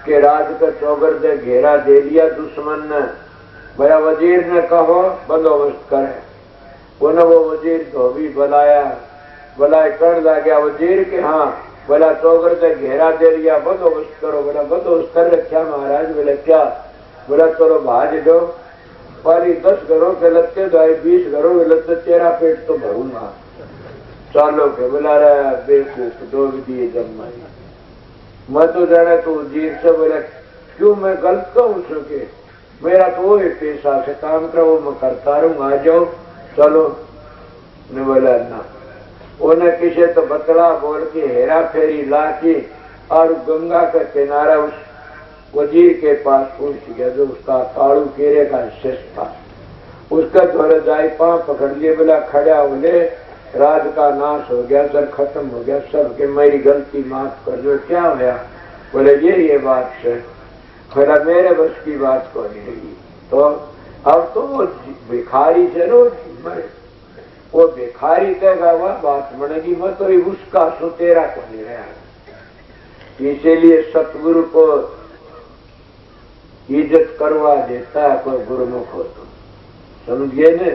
कि राज का चौगरदा घेरा दे लिया दुश्मन ने, मेरा वजीर ने कहो बंदोबस्त करे। उन्हें वो वजीर धोबी बुलाया कर ला गया वजीर के। हाँ बोला चौगरदा घेरा दे लिया, बंदोबस्त करो। बोला बंदोबस्त कर रखा महाराज। बोला क्या? बोला चलो भाज दो, पाली 10 घरों के लत्ते दो, 20 घरों के लत्ते, तेरा पेट तो भरूंगा। चालो के बोला रहा बेवकूफ, दो दिए जमाई। मैं तो जाना तू वजीर से। बोला क्यों मैं गलत कहूं सके? मेरा तो वो पेशा से काम करो, वो मैं करता रहूं, आ जाओ चलो। ने बोला ना। उन्हें किसी तो बतला बोल के हेरा फेरी ला के और गंगा का किनारा उस वजीर के पास पहुंच गया जो उसका कालू केरे का शिष्य था। उसका द्वारा जाए पांव पकड़ लिए। बोला खड़ा होने, राज का नाश हो गया, सर खत्म हो गया सब के, मेरी गलती माफ कर दो। क्या होया? बोले ये बात से बोला मेरे बस की बात को नहीं रही। तो अब तो वो भिखारी से रो वो भिखारी कहेगा वह बात बनेगी, मैं तो उसका सुतेरा को नहीं रहा। इसीलिए सतगुरु को इज्जत करवा देता है कोई गुरुमुख हो तो, समझिए ने।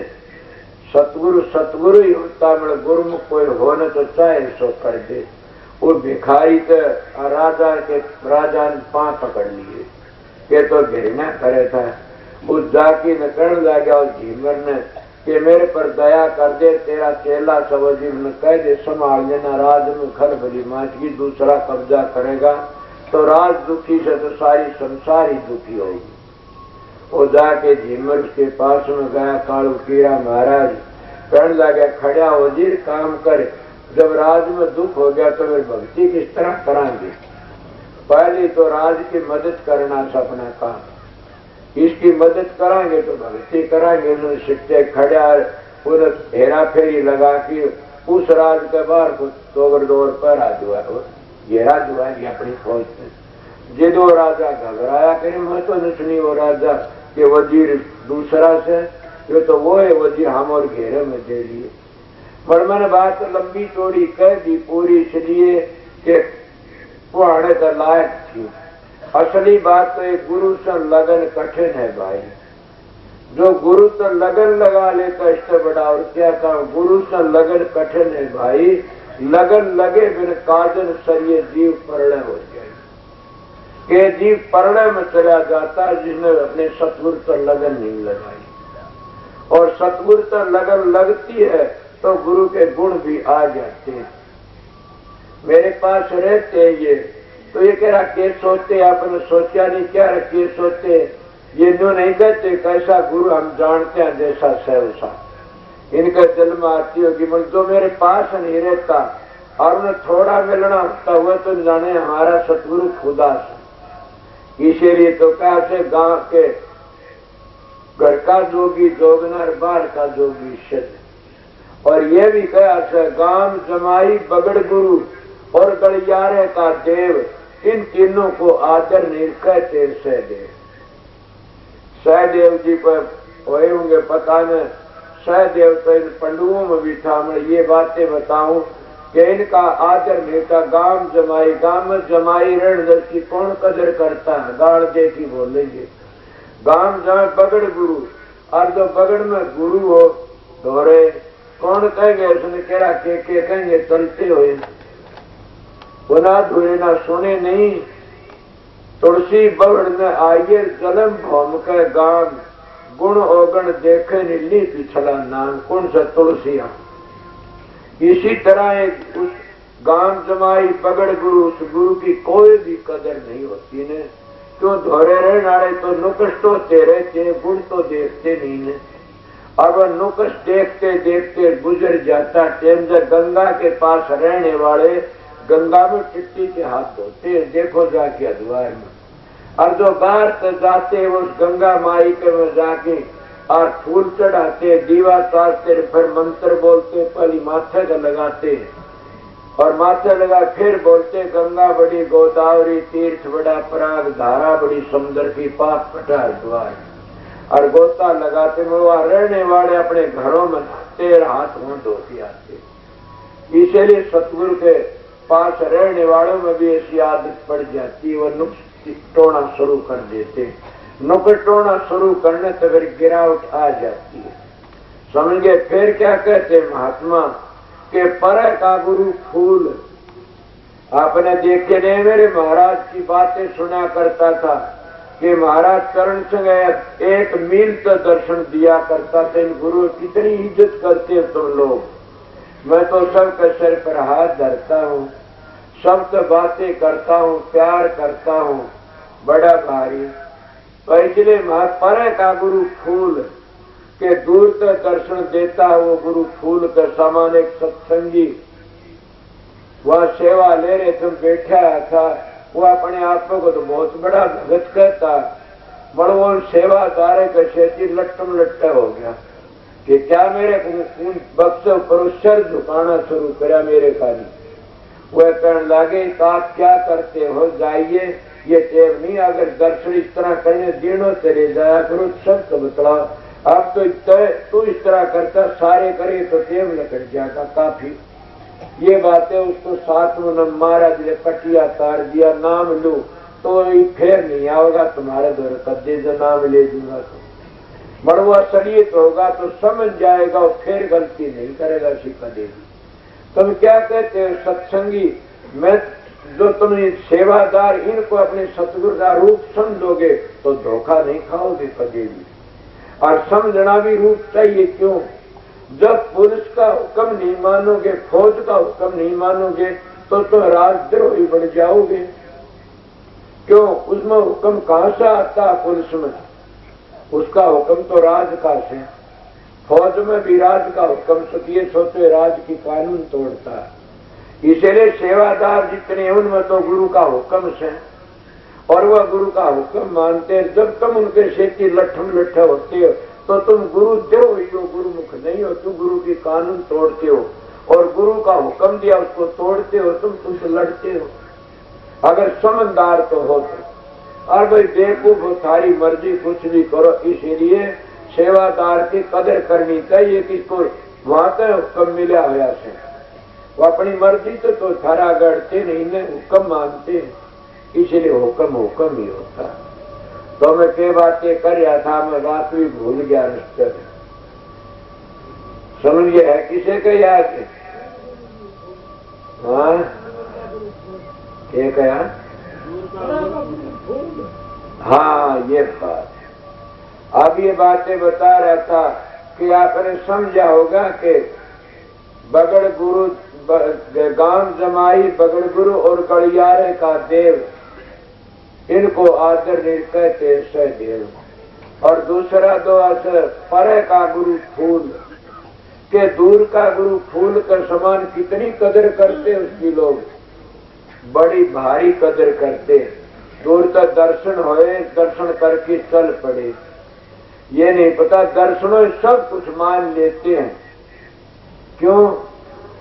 सतगुरु ही होता है, गुरुमुख कोई होने तो चाहे सो कर दे। वो भिखारी तो राजा ने पांव पकड़ लिए के तो घृणा करे था। उस जाकी ने कहने लगा उस झीमर ने कि मेरे पर दया कर दे, तेरा चेला सवजीर ने कह दे संभाल लेना, राज में खलबली माचगी, दूसरा कब्जा करेगा तो राज दुखी से तो सारी संसार ही दुखी होगी। वो जाके झीमर के पास में गया, कालू कीरा महाराज कहने लगा खड़ा वजीर काम कर, जब राज में दुख हो गया तो मेरी भक्ति किस तरह कराएंगे? पहले तो राज की मदद करना सपना काम, इसकी मदद कराएंगे तो भक्ति कराएंगे। उन्होंने सिक्के खड़ा पूरा हेरा फेरी लगा के उस राज के बाहर को तोड़ पर घेरा जुआ अपनी फौज में। जेदो राजा घबराया करे, मैं तो नहीं वो राजा के वजीर दूसरा से, ये तो वो है वजीर, हम और घेरे में दे लिए। पर मैंने बात लंबी चौड़ी कह दी पूरी, इसलिए कि वो आने का लायक थी। असली बात तो एक गुरु से लगन कठिन है भाई। जो गुरु से लगन लगा लेता इससे बड़ा और क्या काम। गुरु से लगन कठिन है भाई। लगन लगे बिन काजल सरिये जीव परणे हो जाए, के जीव परणे में चला जाता है जिसने अपने सतगुरु से लगन नहीं लगाई। और सतगुरु से लगन लगती है तो गुरु के गुण भी आ जाते हैं। मेरे पास रहते हैं ये, तो ये कह रहा के सोचते, आपने सोचा नहीं क्या रखिए सोचते, ये न्यू नहीं कहते कैसा गुरु हम जानते हैं जैसा सहसा। इनका जन्म आती होगी, मन जो मेरे पास नहीं रहता और उन्हें थोड़ा मिलना होता हुआ तो जाने हमारा सतगुरु खुदा से। इसीलिए तो कहा से गांव के घर का जोगी जोगनर, बाहर का जोगी सिद्ध। और ये भी कहा से गांव जमाई बगड़ गुरु और गलियारे का देव, इन तीनों को आदर नहीं कहते सहदेव। सहदेव जी पर हुए होंगे पता नहीं, सहदेव तो इन पंडुओं में भी था। मैं ये बातें बताऊं कि इनका आदर नहीं था। गांव जमाई, गांव में जमाई रण की कौन कदर करता है, गाड़ देखी बोलेंगे। गांव जमाई बगड़ गुरु, और जो बगड़ में गुरु हो दोहरे कौन कहेंगे, उसने कह रहा के कहेंगे चलते हुए, वो ना धुए ना सुने नहीं। तुलसी बगड़ में आइए जलम भौम के गान, गुण औगण देखे नीली पिछला नाम, कौन सा तुलसिया। इसी तरह एक उस गांव जमाई बगड़ गुरु, उस गुरु की कोई भी कदर नहीं होती ने। क्यों धोरे रहने वाले तो नुकस तो तेरे थे, गुण तो देखते नहीं ने। अब नुकस देखते देखते गुजर जाता टाइम। जब गंगा के पास रहने वाले गंगा में टिट्टी के हाथ धोते, देखो जाके हरिद्वार में। और जो बाहर तक जाते उस गंगा माई के में जाके और फूल चढ़ाते, दीवा तारते, फिर मंत्र बोलते, पहले माथे का लगाते और माथे लगा फिर बोलते गंगा बड़ी गोदावरी, तीर्थ बड़ा पराग, धारा बड़ी सुंदर की, पाप कटा हरिद्वार। और गोता लगाते में वहां रहने वाले अपने घरों में नहाते, हाथ मुंह धोते आते। इसीलिए सतगुरु के पास रहने वालों में भी ऐसी आदत पड़ जाती है, वो नुक्स टोना शुरू कर देते। नुक्स टोना शुरू करने तक अगर गिरावट आ जाती है समझे। फिर क्या कहते महात्मा के पर का गुरु फूल। आपने देखे नहीं, मेरे महाराज की बातें सुना करता था कि महाराज चरण संग एक मील तक दर्शन दिया करता था। इन गुरु कितनी इज्जत करते हो तुम लोग। मैं तो सबके सिर पर हाथ धरता हूँ, सबसे बातें करता हूँ, प्यार करता हूँ, बड़ा भारी। तो इसलिए पर का गुरु फूल के दूर तक दर्शन देता है। वो गुरु फूल का समान एक सत्संगी वह सेवा ले रहे, तुम बैठा था, वो अपने आप को तो बहुत बड़ा भगत कहता, बड़ो सेवादार के सेठी लट्टम लट्टा हो गया कि क्या मेरे बक्स पर सर झुकाना शुरू करा मेरे कार्य। वह कहने लगे आप क्या करते हो, जाइए, ये टेव नहीं, अगर दर्शन इस तरह करने दिनों चले जाया करो, सब तो बतला। अब तो तू इस तरह करता, सारे करे तो टेव न कर जाता काफी। ये बातें उसको साथ में महाराज ने पटिया तार दिया, नाम लो तो फिर नहीं आओगा तुम्हारे दौर कदे, जो नाम ले दूंगा तो बड़वा सलियत होगा तो समझ जाएगा और फिर गलती नहीं करेगा सीखा देगी। तुम क्या कहते हो सत्संगी, मैं जो तुम सेवादार इनको अपने सतगुरु का रूप समझोगे तो धोखा नहीं खाओगे कभी भी। और समझना भी रूप चाहिए। क्यों? जब पुलिस का हुक्म नहीं मानोगे, फौज का हुक्म नहीं मानोगे तो तुम राजद्रोही बन जाओगे। क्यों? उसमें हुक्म कहां से आता है? पुलिस में उसका हुक्म तो राज का से, फौज में भी राज का हुक्म सकिए सोते राज की कानून तोड़ता है। इसलिए सेवादार जितने उनमें तो गुरु का हुक्म से, और वह गुरु का हुक्म मानते हैं। जब तुम उनके सेठी लट्ठम लट्ठा होते हो तो तुम गुरु द्रोही हो, गुरुमुख नहीं हो, तुम गुरु की कानून तोड़ते हो और गुरु का हुक्म दिया उसको तोड़ते हो, तुम तुमसे लड़ते हो। अगर समझदार तो हो तो और भाई बेवकूफ हो, थारी मर्जी कुछ भी करो। इसीलिए सेवादार की कदर करनी चाहिए, किसको वहां तक हुक्म मिला हुआ से वो अपनी मर्जी तो थारा गढ़ते नहीं ने, हुक्म मानते, इसलिए हुक्म हुक्म ही होता। तो मैं क्या बातें कर रहा था, मैं बात भी भूल गया रिश्ते में, समझ गया है किसे का याद है? हाँ क्या कहा? हाँ ये बात, अब ये बातें बता रहा था कि आपने समझा होगा कि बगड़ गुरु, गांव जमाई, बगड़ गुरु और गलियारे का देव, इनको आदर नहीं कहते सहदेव। और दूसरा दो असर परे का गुरु फूल, के दूर का गुरु फूल का समान कितनी कदर करते उसकी लोग, बड़ी भारी कदर करते। दूर तक दर्शन होए, दर्शन करके चल पड़े, ये नहीं पता दर्शनों सब कुछ मान लेते हैं। क्यों?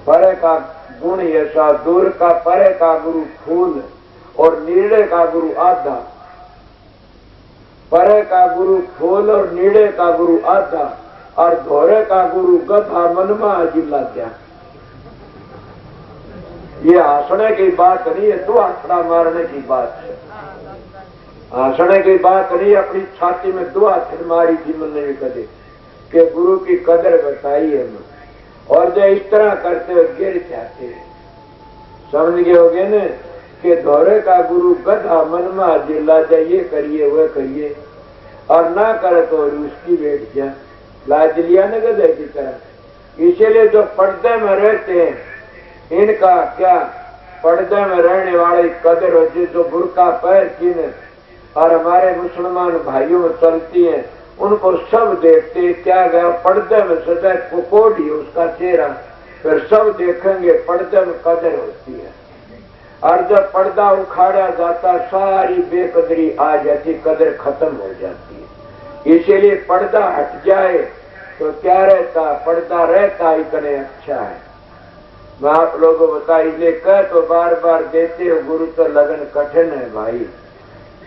परे का गुण ऐसा, दूर का परे का गुरु फूल और नीड़े का गुरु आधा, परे का गुरु फूल और नीड़े का गुरु आधा, और धोरे का गुरु गधा मनमा अजिला दिया। ये हंसने की बात नहीं है, तो आंकड़ा मारने की बात है। हंसने की बात नहीं, अपनी छाती में दो हाथ मारी जीवन ने कदे कि गुरु की कदर बताई है। और जो इस तरह करते हुए गिर जाते हैं, समझ गए होगे न कि धोरे का गुरु गधा मनमा जिला जाए, ये करिए वह करिए, और ना करे तो उसकी बैठ जाए, लाज लिया न गधे की तरह। इसीलिए जो पर्दे में रहते हैं इनका क्या, पर्दे में रहने वाले कदर होती, जो बुर्का पैर चीन और हमारे मुसलमान भाइयों में चलती है, उनको सब देखते, क्या गया पर्दे में सदा कोकोडी उसका चेहरा, फिर सब देखेंगे पर्दे में कदर होती है। और जब पर्दा उखाड़ा जाता सारी बेकदरी आ जाती, कदर खत्म हो जाती है। इसीलिए पर्दा हट जाए तो क्या रहता, पर्दा रहता इतने अच्छा है। मैं आप लोगों को बता इसलिए कह तो बार बार देते हो, गुरु तो लगन कठिन है भाई।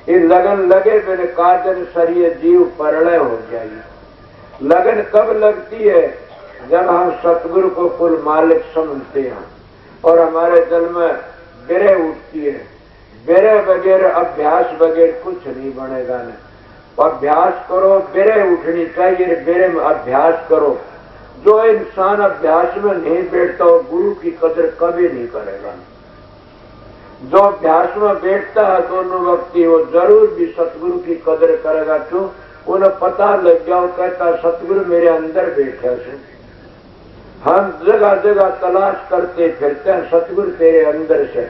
ये लगन लगे बिन काजन सरिये जीव परलय हो जाइए। लगन कब लगती है? जब हम सतगुरु को कुल मालिक समझते हैं और हमारे दिल में बिरे उठती है। बिरे बगैर अभ्यास बगैर कुछ नहीं बनेगा। न अभ्यास करो, बिरे उठनी चाहिए, बिरे में अभ्यास करो। जो इंसान अभ्यास में नहीं बैठता वो गुरु की कदर कभी नहीं करेगा। जो अभ्यास में बैठता है दोनों व्यक्ति, वो जरूर भी सतगुरु की कदर करेगा। क्यों? उन्हें पता लग गया, वो कहता सतगुरु मेरे अंदर बैठे से। हम जगह जगह तलाश करते फिरते हैं, सतगुरु तेरे अंदर से।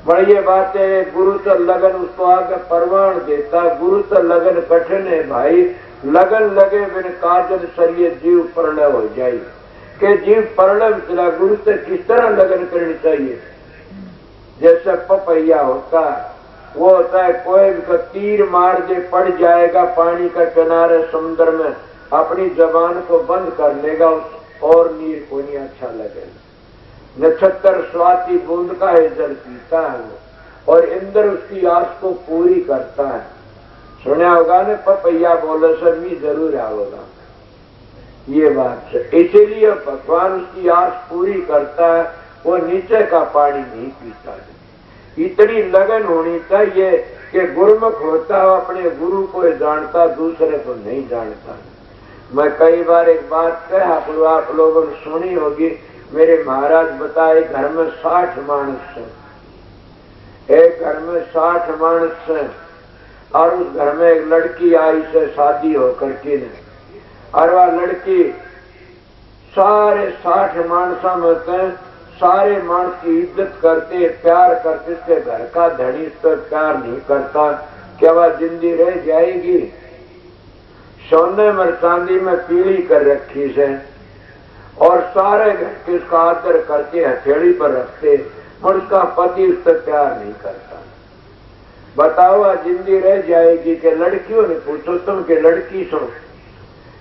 बड़ी ये बात है, गुरु तो लगन उसको आगे परवान देता। गुरु तो लगन कठिन है भाई। लगन लगे बिन काजल सरिये जीव परलय हो जाए, के जीव परलय में चला। गुरु से किस तरह लगन करनी चाहिए? जैसे पपैया होता है, वो होता है कोई भी तीर मार दे पड़ जाएगा पानी का किनारे समुद्र में, अपनी जबान को बंद कर लेगा और नीर को नहीं अच्छा लगेगा। नक्षत्र स्वाति बूंद का है जल पीता है वो, और इंद्र उसकी आस को पूरी करता है। सुना होगा ने पपैया बोले सर भी जरूर आओगा, ये बात है। इसीलिए भगवान उसकी आस पूरी करता है, वो नीचे का पानी नहीं पीता है। इतनी लगन होनी चाहिए कि गुरुमुख होता है अपने गुरु को जानता, दूसरे को नहीं जानता। मैं कई बार एक बात कहा, आप लोगों ने सुनी होगी। मेरे महाराज बताए घर में 60 मानस है, एक घर में 60 मानस है, और उस घर में एक लड़की आई से शादी होकर के, और वह लड़की सारे 60 मानसा में सारे मानस की इज्जत करते, प्यार करते। इसके घर का धनी इस पर प्यार नहीं करता, क्या वह जिंदी रह जाएगी? सोने में चांदी में पीली कर रखी से, और सारे घर के उसका आदर करते, हथेली पर रखते, और उसका पति उस पर प्यार नहीं करता। बताओ जिंदी रह जाएगी? कि लड़कियों ने पूछो तुम के लड़की सो,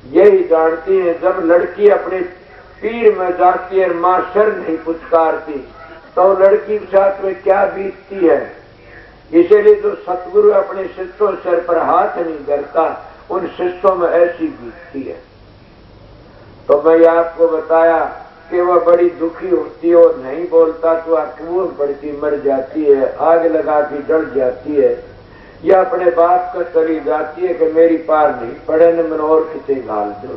यही जानती है जब लड़की अपने पीर में जाती है, मां सर नहीं पुचकारती, तो लड़की के साथ में क्या बीतती है। इसीलिए जो सतगुरु अपने शिष्यों सिर पर हाथ नहीं धरता, उन शिष्यों में ऐसी बीतती है। तो मैं आपको बताया कि वह बड़ी दुखी होती है और नहीं बोलता तो कुएं पड़ती मर जाती है, आग लगा के जल जाती है, या अपने बाप का चली जाती है कि मेरी पार नहीं पड़े न मन और किसे घाल दो,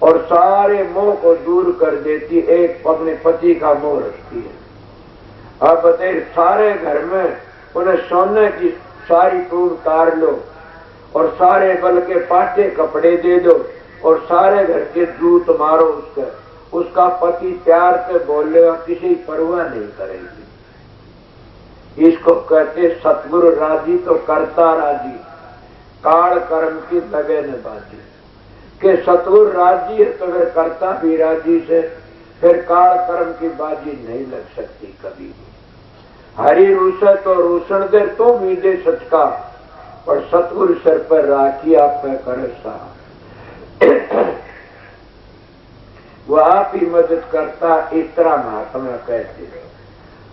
और सारे मोह को दूर कर देती, एक अपने पति का मोह रखती है। अब बताइए, सारे घर में उन्हें सोने की सारी टूब तार लो और सारे बल के पाटे कपड़े दे दो और सारे घर के जूत मारो उसका पति प्यार से बोलेगा, किसी परवाह नहीं करेगी। इसको कहते सतगुरु राजी तो करता राजी, काल कर्म की लगन बाजी। के सतगुरु राजी है तो फिर करता भी राजी से, फिर काल कर्म की बाजी नहीं लग सकती कभी भी। हरि रूसा तो रूषण दे तो भी दे सच का, और सतगुरु सर पर राखी आप पे करे सा। वो आप ही मदद करता, इतना महात्मा कहते।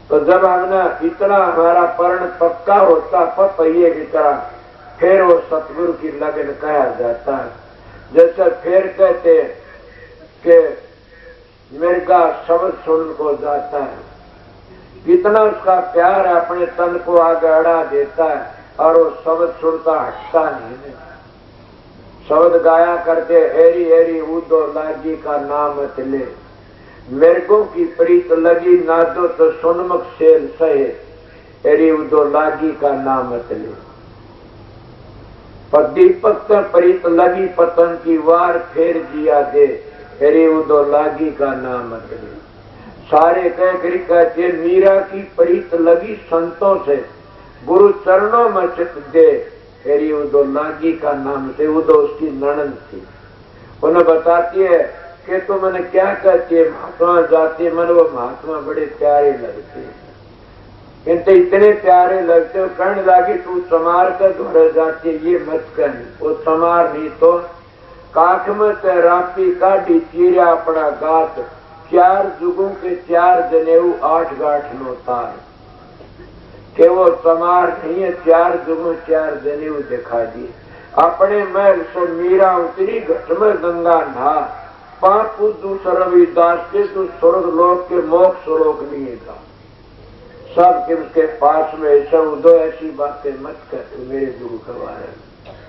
तो जब हमने इतना हमारा पर्ण पक्का होता पहिए की तरह, फिर वो सतगुरु की लगन कहा जाता है। जैसे फिर कहते कि मिर्गा शब्द सुन को जाता है, कितना उसका प्यार है, अपने तन को आगे अड़ा देता है और वो शब्द सुनता हटता नहीं। शब्द गाया करते, एरी एरी उदो लागी का नाम तिले, मिर्गों की प्रीत लगी नादो तो सुनमुख शेर सहे, एरी उदो लागी का नाम तिले। पर दीपक तो प्रीत लगी पतन की वार, फेर जिया दे, एरी उदो लागी का नाम तिले। सारे कहते मीरा की प्रीत लगी संतों से, गुरु चरणों में चित दे, फेरी उदो लागी का नाम से। उदो उसकी ननद थी, उन्हें बताती है कि तू मैंने क्या कहती है, महात्मा जाती है, मैंने वो महात्मा बड़े प्यारे लगते हैं, किंतु इतने प्यारे लगते हो, कहने लगी तू चमार कर घर जाती है, ये मत कहनी, वो चमार नहीं तो काख में रापी काटी चीरा अपना गात, 4 जुगों के 4 जनेऊ 8 गांठ नो तार। के वो चमार नहीं है, 4 जुगों 4 जनेऊ दिखा दिए। अपने महल से मीरा उतरी घट में गंगा नहा, 5 दूसरवी दास के तू स्वर्ग लोक के मोक्ष लोक लिए था। सब के उसके पास में ऐसा उदो ऐसी बातें मत कहते मेरे गुरु के बारे में।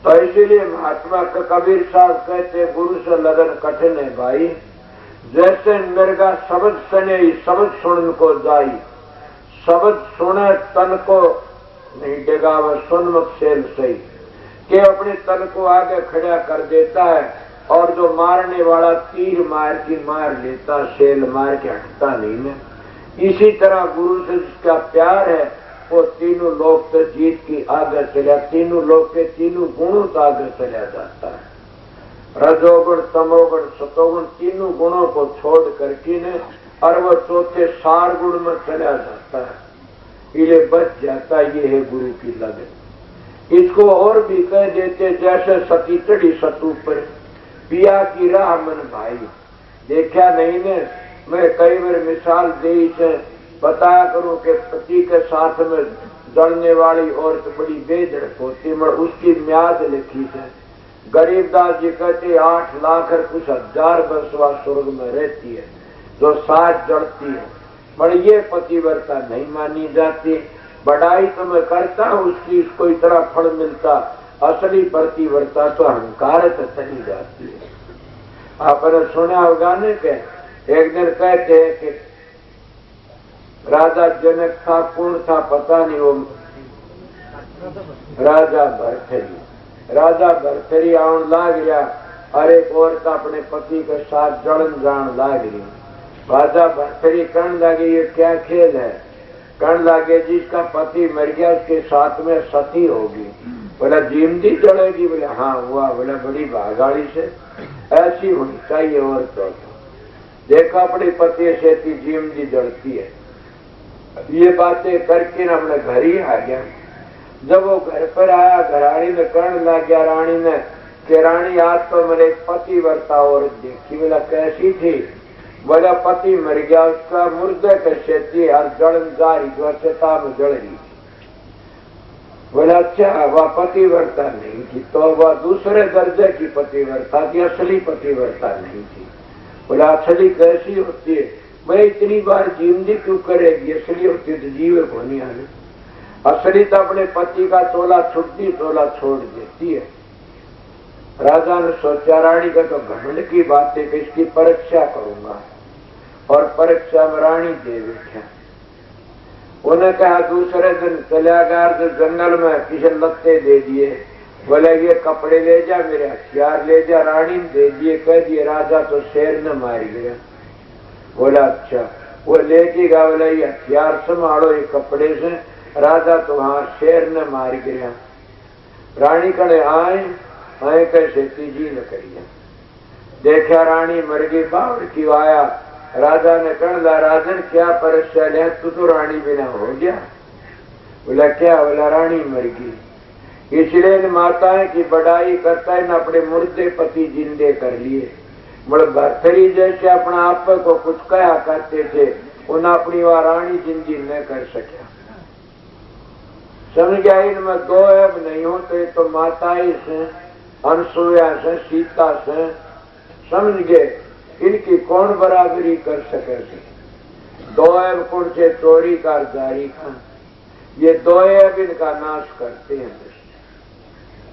तो इसीलिए महात्मा का कबीर साहब कहते, गुरु से लगन कठिन है भाई, जैसे मिर्गा शब्द सने शब्द सुन को जाई, शब्द सुने तन को नहीं डेगा वह सुनमुख सेल सही, के अपने तन को आगे खड़ा कर देता है, और जो मारने वाला तीर मार की मार लेता, सेल मार के हटता नहीं है। इसी तरह गुरु से जिसका प्यार है वो तीनों लोक तो जीत की आगे चला, तीनों लोक के तीनों गुणों तो आगे चला जाता है। रजोगुण तमोगुण सतोगुण तीनों गुणों को छोड़ करके ने और वो चौथे 4 गुण में चला जाता है, ये बच जाता। ये है गुरु की लगन। इसको और भी कह देते, जैसे सती चढ़ी सतू पर, पिया की राह मन भाई। देखा नहीं ने, मैं कई बार मिसाल दे से बताया करूं कि पति के साथ में जलने वाली औरत बड़ी बेधड़क होती, मगर उसकी म्याद लिखी है। गरीबदास जी कहते 8 लाख और कुछ हजार वर्षवा स्वर्ग में रहती है, जो साथ जड़ती है, पर ये पतिव्रता नहीं मानी जाती। बढ़ाई तो मैं करता हूं उसकी, इसको इतना फल मिलता, असली पतिव्रता तो अहंकार से चली जाती है। आपने सुना होगा न के एक दिन कहते हैं कि राजा जनक था, कौन था पता नहीं, वो राजा भरथरी आउन लाग गया, हर एक औरत अपने पति के साथ जलन जान लाग रही। राजा भरथरी कहने लगे ये क्या खेल है, कहने लगे जिसका पति मर गया उसके साथ में सती होगी। बोला जीमती जड़ेगी, बोले हाँ हुआ, बोला बड़ी भागाड़ी से ऐसी होनी चाहिए औरतों को। देखा अपने पति से जीमती जड़ती है। ये बातें करके ना अपने घर ही आ गया। जब वो घर पर आया, घरानी में कहने लग गया रानी ने कि रानी आज तो मेरे पति वर्ता औरत देखी। बोला कैसी थी, बोला पति मर गया, उसका मुर्दे के शेती हर जलन जारी जो चेता में जल रही। बोला अच्छा वह पतिव्रता नहीं थी, तो वह दूसरे दर्जे की पतिव्रता थी, असली पतिव्रता नहीं थी। बोला असली कैसी होती है? मैं इतनी बार जीवनी क्यों करेगी? असली होती तो जीव होनी आने। असली तो अपने पति का तोला छुट्टी तोला छोड़ देती है। राजा ने सोचा रानी का तो घमंड की बात है कि इसकी परीक्षा करूंगा, और परीक्षा में रानी दे बैठा। उन्हें कहा दूसरे दिन चला गया तो जंगल में किसी लत्ते दे दिए, बोले ये कपड़े ले जा, मेरे हथियार ले जा। रानी ने दे दिए, कह दिए राजा तो शेर ने मार गया। बोला अच्छा, वो लेके गया, बोला ये हथियार संभालो ये कपड़े से, राजा तो वहां शेर ने मार गया। रानी कड़े आए कैसे तीजी न करिए, देखा रानी मर गई, बावड़ की आया। राजा ने कहला राजन क्या परीक्षा ले, तू तो रानी बिना हो गया। बोला क्या? बोला रानी मर गई। इसलिए माताएं की बड़ाई करता है न अपने मुर्दे पति जिंदे कर लिए। बड़े भरथरी जैसे अपना आप को कुछ कहा करते थे, उन्हें अपनी वह रानी जिंदगी न कर सका। समझ गया इनमें दो अब नहीं होते तो माताएं से, अनसुया से, सीता से, समझ गए इनकी कौन बराबरी कर सके? दो अब कौन से चोरी का जारी का, ये दो अब इनका नाश करते हैं।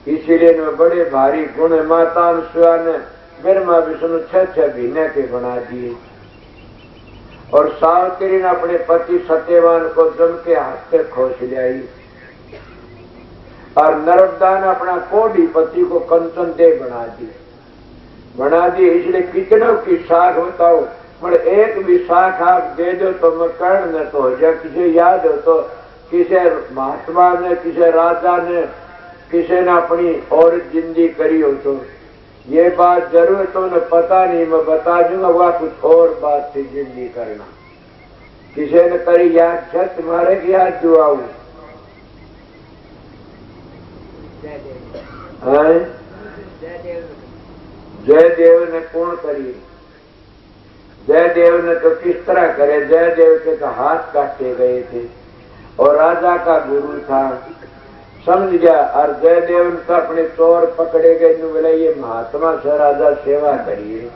इसीलिए इनमें बड़े भारी गुण है। माता अनसुया ने ब्रह्मा विष्णु 6 महीने के बना दिए, और सावित्री ने अपने पति सत्यवान को जम के हाथ से खोस लियाई, और नर्मदा ने अपना कोढ़ी पति को कंचन दे बना दी। इसलिए कितनों की साख बताओ, मगर एक भी साख आप दे दो तो मैं कर्ण न तो हो जाए। किसी याद हो तो किसी महात्मा ने, किसी राजा ने, किसी ने अपनी और जिंदगी करी हो तो ये बात जरूर तो उन्हें पता नहीं, मैं बता दूंगा वह कुछ और बात थी जिंदगी करना। किसी ने करी याद छ तुम्हारे की याद दुआऊ जयदेव ने कौन करी? जयदेव ने तो किस तरह करे? जयदेव के तो हाथ काटे गए थे, और राजा का गुरु था, समझ गया। और जयदेव ने तो अपने चोर पकड़े गए, बोले ये महात्मा से राजा सेवा करिए।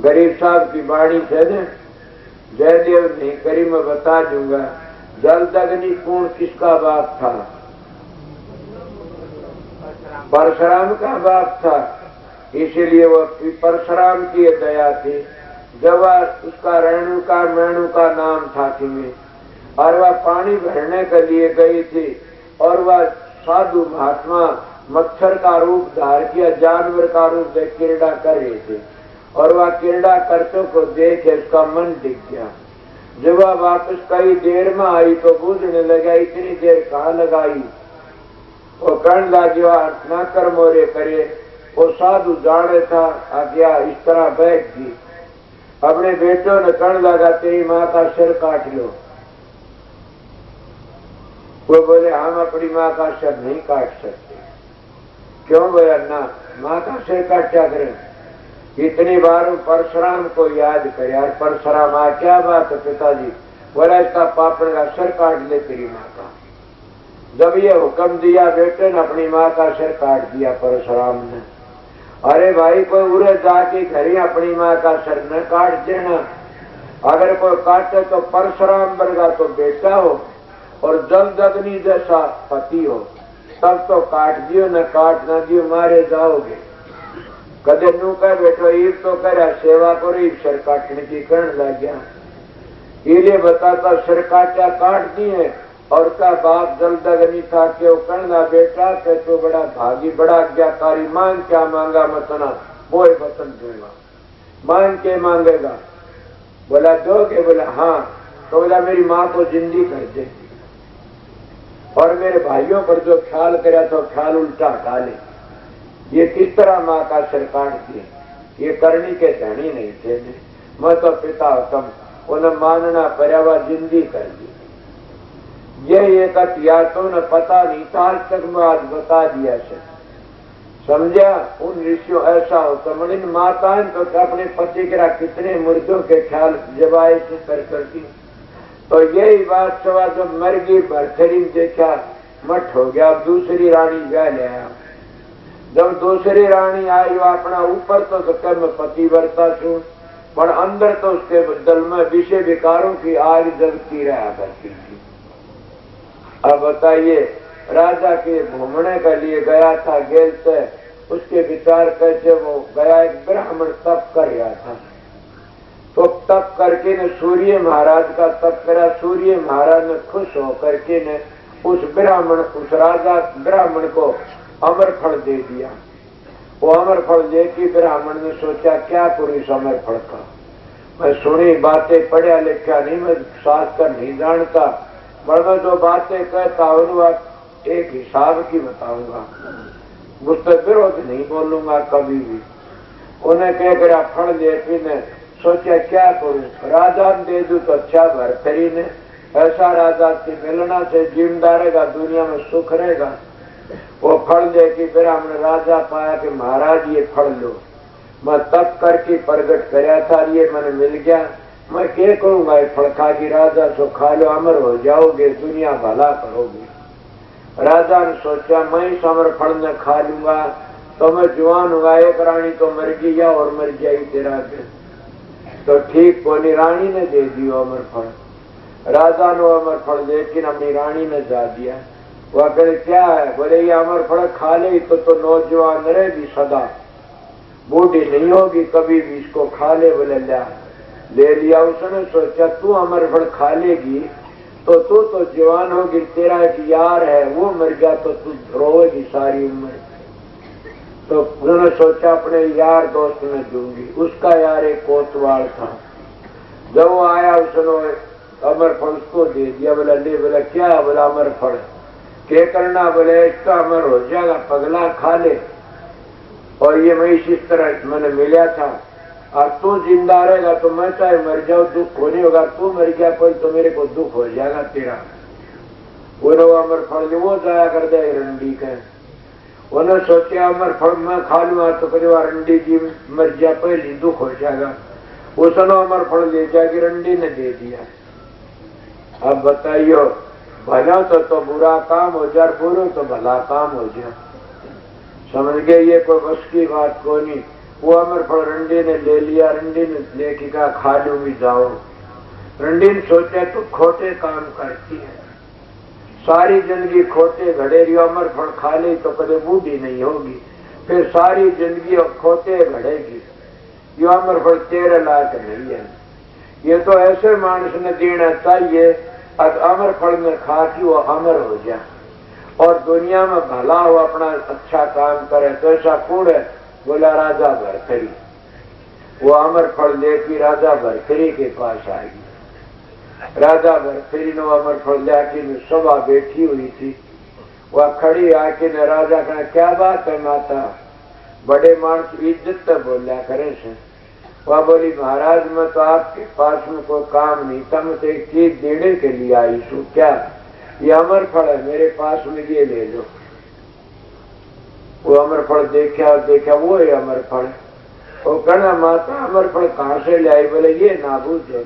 गरीब साहब की बाणी से न जयदेव नहीं करी, मैं बता दूंगा। जलदग्नि कौन किसका बाप था? परशुराम का बाप था। इसीलिए वो परशुराम की दया थी। जब उसका रेणु का मेणु का नाम था में, और वह पानी भरने के लिए गई थी, और वह साधु महात्मा मच्छर का रूप धार किया, जानवर का रूप देख क्रीड़ा कर रहे थे, और वह क्रीड़ा करते को देख उसका मन दिख गया। जब वह वापस कई देर में आई तो बूझने लगा, इतनी देर कहाँ लगाई? वो कहने लगी न कर मोरे करे। वो साधु जाने था आज्ञा इस तरह बैठ गई। अपने बेटों ने कहने लगा तेरी माँ का सिर काट लो। वो बोले हम अपनी माँ का सिर नहीं काट सकते। क्यों बोला? ना माँ का सिर काट क्या करें? इतनी बार परशुराम को याद करे, यार परशुराम आ क्या बात है पिताजी? बोला इसका पापड़ का सिर काट ले तेरी माँ का। जब ये हुक्म दिया बेटे ने अपनी माँ का सिर काट दिया परशुराम ने। अरे भाई कोई उरे जाके घर ही अपनी माँ का सिर न काट देना। अगर कोई काटे तो परशुराम वर्गा तो बेटा हो और जलदग्नि जैसा पति हो, तब तो काट दियो, न काट न दियो मारे जाओगे। कदे नू कह बैठो ईब तो कर सेवा करो, ईब सिर काटने की करण लग गया। इले बताता सिर काटा काट दिए, और का बाप जलदग्नि था क्यों कहना बेटा के तो बड़ा भागी बड़ा आज्ञाकारी, मांग क्या मांगा मतना वो वतन दूंगा। मांग के मांगेगा? बोला दोगे? बोला हाँ। तो बोला मेरी माँ को जिंदगी कर दे, और मेरे भाइयों पर जो ख्याल करा तो ख्याल उल्टा हटा ले। ये किस तरह माँ का सिर काट दिए? ये करनी के धनी नहीं थे। मैं तो पिता हुक्म उन्हें मानना पर्यावा जिंदगी कर दी। ये एक अतियातों ने पता नहीं था, आज तक मैं आज बता दिया से समझा। उन ऋषियों ऐसा होता मैंने माताएं तो अपने पति के कितने मुर्दों के ख्याल जवाए से कर करती। तो यही बात सवा जब मर गई भरथरी देखा मठ हो गया। अब दूसरी रानी ब्याह ले आया। जब दूसरी रानी आई वो अपना ऊपर तो कर मैं पतिव्रता छू, पर अंदर तो उसके दिल में विषय विकारों की आग जलती रहा करती थी। अब बताइए, राजा के घूमने के लिए गया था गेल से, उसके विचार कैसे वो गया, एक ब्राह्मण तप कर रहा था, तो तप करके ने सूर्य महाराज का तप करा। सूर्य महाराज ने खुश होकर के ने उस राजा ब्राह्मण को अमर फल दे दिया। वो अमर फल देके ब्राह्मण ने सोचा क्या पुरुष अमर फल का, मैं सुनी बातें, पढ़ा लिखा नहीं, मैं शास्त्र नहीं जानता, पर मैं जो बातें कहता हूँ एक हिसाब की बताऊंगा, मुझसे विरोध नहीं बोलूंगा कभी भी। उन्हें कह कर फल देती ने सोचा क्या करूं, राजा ने दे दू तो अच्छा भरथरी ने, ऐसा राजा से मिलना से जिंदा रहेगा, दुनिया में सुख रहेगा। वो फल दे के ब्राह्मण राजा पाया कि महाराज ये फल लो, मैं तप करके प्रगट कराया था, ये मैंने मिल गया, मैं क्या करूंगा ये फल खा के, राजा सो खा लो, अमर हो जाओगे, दुनिया भला करोगे। राजा ने सोचा मैं इस अमर फल न खा लूंगा तो मैं जवान हुआ, एक रानी तो मर गई या और मर जाएगी तेरा दिन, तो ठीक कोनी रानी ने दे दियो अमर फल। राजा ने अमर फल लेकिन अपनी रानी ने जा दिया। वह कहे क्या है, बोले ये अमर फल खा ले तो नौजवान रहेगी सदा, बूढ़ी नहीं होगी कभी भी, इसको खा ले। बोले ले लिया। उसने सोचा तू अमर फल खा लेगी तो तू तो जवान होगी, तेरा एक यार है वो मर गया तो तू रोएगी सारी उम्र। तो उन्होंने सोचा अपने यार दोस्त में दूंगी। उसका यार एक कोतवाल था, जब वो आया उसने अमर फल उसको दे दिया। बोला ले, बोला क्या, बोला अमर फल क्या करना, बोले इसका अमर हो जाएगा, पगला खा ले। और ये मैं इस तरह मैंने मिला था, और तू जिंदा रहेगा तो मैं चाहे मर जाऊं दुख को नहीं होगा, तू मर गया कोई तो मेरे को दुख हो जाएगा तेरा। वो अमर फल वो जाया कर दे रंडी के। उन्होंने सोचा अमर फल मैं खा लूंगा तो परिवार रंडी जी मर जाए पहले दुख हो जाएगा। उसने अमर फल ले जाके रंडी ने दे दिया। अब बताइयो, भला तो बुरा काम हो जाए, बुरो तो भला काम हो जाए, समझ गए, ये कोई बस की बात को नहीं। वो अमर फल रंडी ने ले लिया। रंडी ने लेके कहा खा लूंगी जाओ। रंडी ने सोचा तू खोटे काम करती है, सारी जिंदगी खोटे घड़े रही, अमर फल खा ले तो कभी बूढ़ी नहीं होगी, फिर सारी जिंदगी खोटे घड़ेगी, ये अमर फल तेरे लायक नहीं है। ये तो ऐसे मानस ने देना चाहिए अमर फल में खा कि वो अमर हो जाए और दुनिया में भला हो, अपना अच्छा काम करे, तो ऐसा कौन है। बोला राजा भरथरी। वो अमर फल लेकर राजा भरथरी के पास आएगी। राजा भरथरी ने अमर फल लेके सभा बैठी हुई थी, वह खड़ी आके ने राजा कहना क्या बात है माता, बड़े मानस इज्जत तो बोलिया करे से। वह बोली महाराज मैं तो आपके पास में कोई काम नहीं था, मैं तो एक चीज देने के लिए आई हूँ। क्या, ये अमर फल है मेरे पास में, ये ले लो। वो अमर फल देखा वो है अमर फल। वो कहना माता अमर फल कहाँ से ले आई। बोले ये ना बूझे,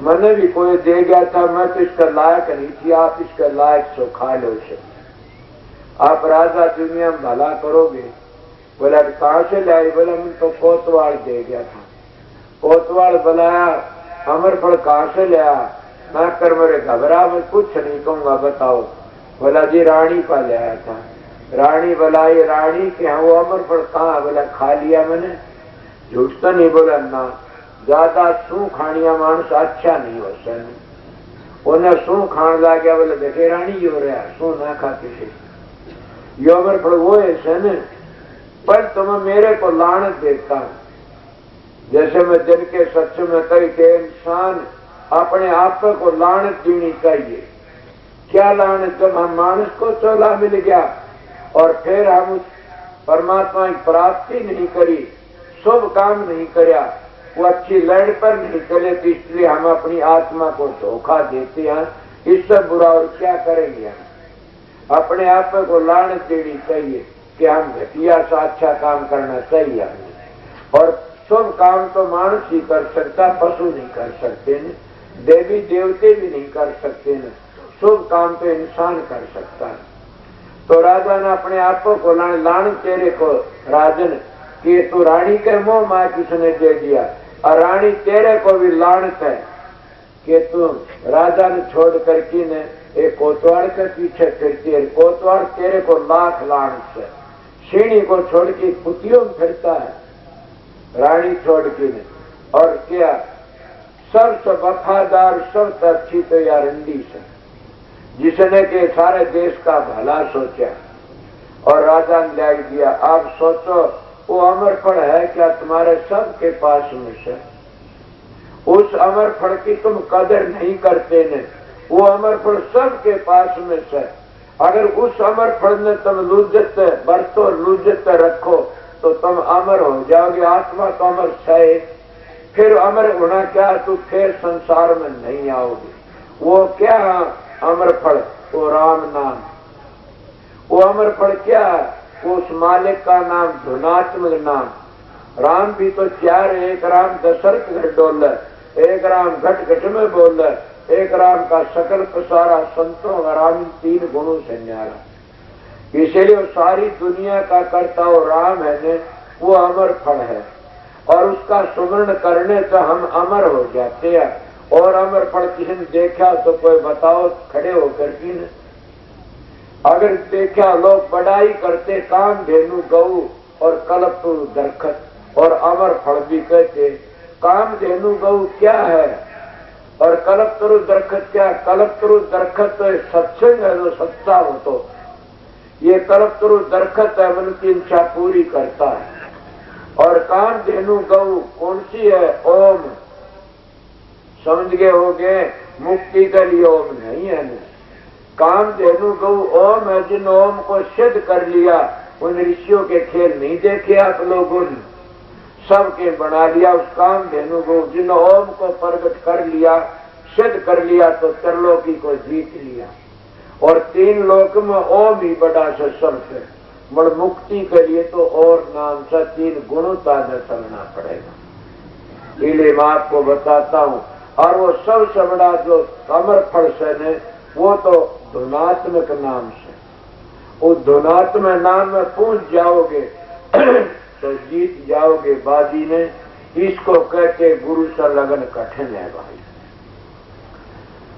मैंने भी कोई दे गया था, मैं तो इसका लायक नहीं थी, आप इसका लायक सो खा लो से, आप राजा दुनिया में भला करोगे। बोला कहाँ से ले आई। बोला मैं तो कोतवाल दे गया था। कोतवाल बुलाया, अमर फल कहाँ से ले आया। ना कर मेरे घबरा, मैं कुछ नहीं कहूंगा, बताओ। बोला जी रानी का ले आया था। रानी बुलाई, रानी के यहाँ वो अमर फल कहाँ। बोला खा लिया मैंने। झूठ तो नहीं बोला ना, ज्यादा सू खानिया मानुस अच्छा नहीं हो सकता। उन्हें सू खान ला गया। बोले देखे रानी यो रहा सू ना खाते थे, यो अमर फल वो है न, पर तुम्हें मेरे को लानत देता हूं। जैसे मैं दिन के सच में कही के इंसान अपने आप को लानत देनी चाहिए। क्या लानत, जब हम मानस को चौला मिल गया और फिर हम उस परमात्मा की प्राप्ति नहीं करी, शुभ काम नहीं करया, वो अच्छी लड़ पर नहीं चले, तो इसलिए हम अपनी आत्मा को धोखा देते हैं। इससे बुरा और क्या करेंगे। हम अपने आप को लानत देनी चाहिए कि हम घटिया सा अच्छा काम करना चाहिए हमें। और शुभ काम तो मानुष ही कर सकता, पशु नहीं कर सकते न, देवी देवते भी नहीं कर सकते न। शुभ काम तो इंसान कर सकता है। तो राजा ने अपने आपो को लाण तेरे को राजन कि तू रानी के मोह मां किसने दे दिया, और रानी तेरे को भी लानत है कि तू राजा ने छोड़ कर की ने एक कोतवाल के पीछे फिरती है। कोतवाल तेरे को लाख लानत है। सीढ़ी को छोड़ के पुतियों में फिरता है रानी छोड़ के ने। और क्या सबसे वफादार सबसे अच्छी तो यार रंडी से, जिसने के सारे देश का भला सोचा और राजा ने ल्याग दिया। आप सोचो वो अमर फल है क्या तुम्हारे सबके पास में से? उस अमर फल की तुम कदर नहीं करते ने। वो अमर फल सबके पास में से। अगर उस अमर फल में तुम लुज्जत बरतो लुज्जत रखो तो तुम अमर हो जाओगे। आत्मा तो अमर है, फिर अमर होना क्या, तू फिर संसार में नहीं आओगे। वो क्या अमर फल? वो राम नाम। वो अमर फल क्या? उस मालिक का नाम धुनात्मक नाम। राम भी तो चार, एक राम दशरथ घट डोल, एक राम घट घट में बोल, एक राम का सकल पसारा संतों का राम तीन गुणों से न्यारा। इसीलिए वो सारी दुनिया का करता वो राम है ने, वो अमर फल है और उसका सुमरण करने से हम अमर हो जाते हैं। और अमर फल किसी ने देखा तो कोई बताओ खड़े होकर की ने? अगर देखा लोग बड़ाई करते काम धेनु गऊ और कल्पतरु दरखत और अमर फल भी कहते। काम धेनु गऊ क्या है और कल्पतरु दरखत क्या? कल्पतरु दरखत तो सत्संग है जो सच्चा हो। तो ये कल्पतरु दरखत है, मन की इच्छा पूरी करता है। और काम धेनु गऊ कौन सी है? ओम। समझ गए होगे? मुक्ति के लिए ओम नहीं है ना। काम धेनु गऊ ओम है। जिन ओम को सिद्ध कर लिया उन ऋषियों के खेल नहीं देखे आप लोगों ने, सबके बना लिया उस काम धेनु गऊ। जिन ओम को प्रकट कर लिया सिद्ध कर लिया तो त्रिलोकी को जीत लिया। और तीन लोक में ओम ही बड़ा से सबसे बड़। मुक्ति के लिए तो और नाम से तीन गुणों में चलना पड़ेगा। इसलिए मैं आपको बताता हूँ। और वो सबसे बड़ा जो अमर फल से ने वो तो धुनात्मक नाम से। वो धुनात्मक नाम में पहुंच जाओगे तो जीत जाओगे बाजी ने। इसको कहते गुरु से लगन कठिन है भाई।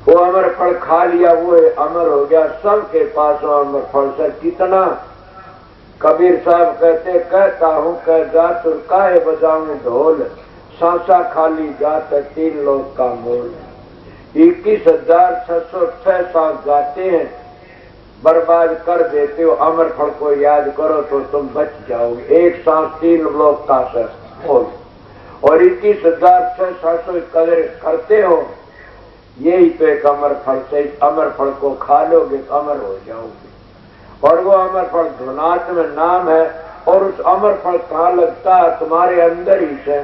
वो अमर फल खा लिया वो अमर हो गया। सबके पास वो अमर फल से कितना। कबीर साहब कहते कहता हूँ कह जातुर काहे बजाऊं ढोल, सांसा खाली जात तीन लोग का मोल। 21,606 साल गाते हैं, बर्बाद कर देते हो। अमर फल को याद करो तो तुम बच जाओगे। एक सांस तीन लोग का मोल। और 21,606 कदर करते हो, यही तो एक अमर फल से। अमर फल को खा लोगे तो अमर हो जाओगे। और वो अमर फल धुनात्मक नाम है। और उस अमर फल कहाँ लगता है? तुम्हारे अंदर ही से।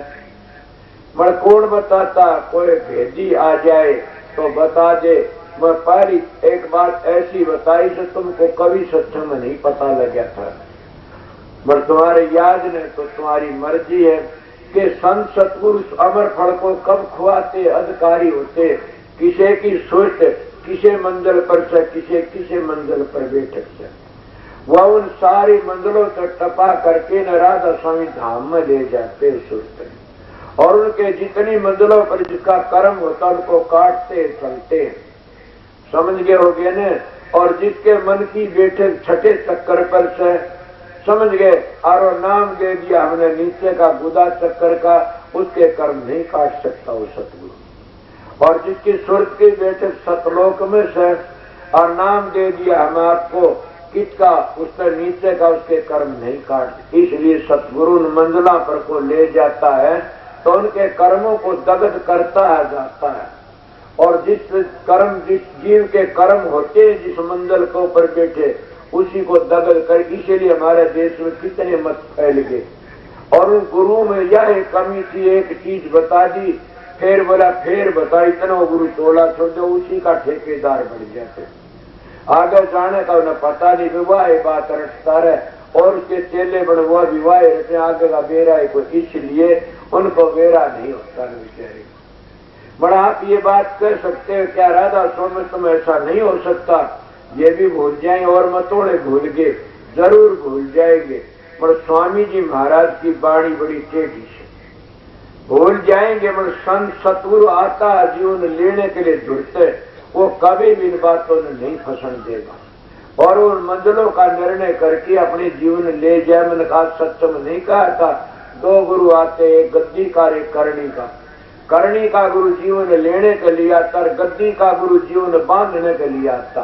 मैं कौन बताता? कोई भेदी आ जाए तो बता दे। मैं पहली एक बात ऐसी बताई जो तुमको कभी सत्संग में नहीं पता लगा था, पर तुम्हारे याद ने तो तुम्हारी मर्जी है कि संत सतपुरुष अमर फल को कब खुआते अधिकारी होते। किसी की सोच किसी मंजिल पर से किसी मंजिल पर बैठक से वह उन सारी मंजिलों तक टपा करके न राधा स्वामी धाम में ले जाते सोचते। और उनके जितनी मंजिलों पर जिसका कर्म होता उनको काटते चलते। समझ गए हो गए ने? और जिसके मन की बैठक छठे चक्कर पर से, समझ गए, और नाम दे दिया हमने नीचे का गुदा चक्कर का, उसके कर्म नहीं काट सकता वो सतगुरु। और जिसकी सुरत की बैठक सतलोक में से और नाम दे दिया हमें आपको किसका, उसने नीचे का उसके कर्म नहीं काट। इसलिए सतगुरु मंजिला पर को ले जाता है तो उनके कर्मों को दग्ध करता है जाता है। और जिस कर्म जिस जीव के कर्म होते हैं जिस मंजिल के ऊपर बैठे उसी को दग्ध कर। इसीलिए हमारे देश में कितने मत फैल गए। और उन गुरु में यह कमी थी, एक चीज बता दी फिर बोला फिर बता, इतना गुरु तोड़ा छोड़ दो, उसी का ठेकेदार बढ़ जाते। आगे जाने का उन्हें पता नहीं, विवाह बात रटता रहे और उसके चेले बड़े हुआ विवाह रचने आगे का बेरा है को, इसलिए उनको बेरा नहीं होता बेचारे। बड़ा आप ये बात कह सकते हो क्या राधा स्वामी तुम ऐसा नहीं हो सकता, ये भी भूल जाए और मतोड़े भूल गए, जरूर भूल जाएंगे। पर स्वामी जी महाराज की बाणी बड़ी टेढ़ी से भूल जाएंगे। पर संत सतगुरु आता जीवन लेने के लिए जुड़ते, वो कभी भी इन बातों में नहीं फंसन देगा और उन मंजिलों का निर्णय करके अपने जीवन ले जाए। मैंने कहा सत्य में नहीं कहा था, दो गुरु आते, एक गद्दी का एक करणी का। करणी का गुरु जीवन लेने के लिए आता, गद्दी का गुरु जीवन बांधने के लिए आता।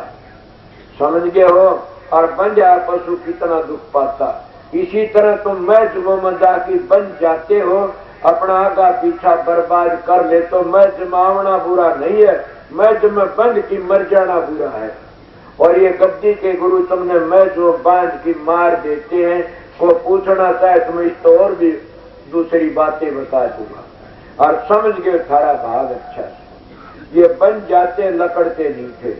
समझ गए हो? और बंजा पशु कितना दुख पाता। इसी तरह तुम मैच में जाके बन जाते हो, अपना आगा पीछा बर्बाद कर ले तो मैच मावना बुरा नहीं है, मैच में बंद की मर जाना बुरा है। और ये गद्दी के गुरु तुमने मैच में बांध की मार देते हैं। को पूछना चाहे तुम्हें इस तो और भी दूसरी बातें बता दूंगा। और समझ गए थारा भाग अच्छा से। ये बन जाते लकड़ते नहीं थे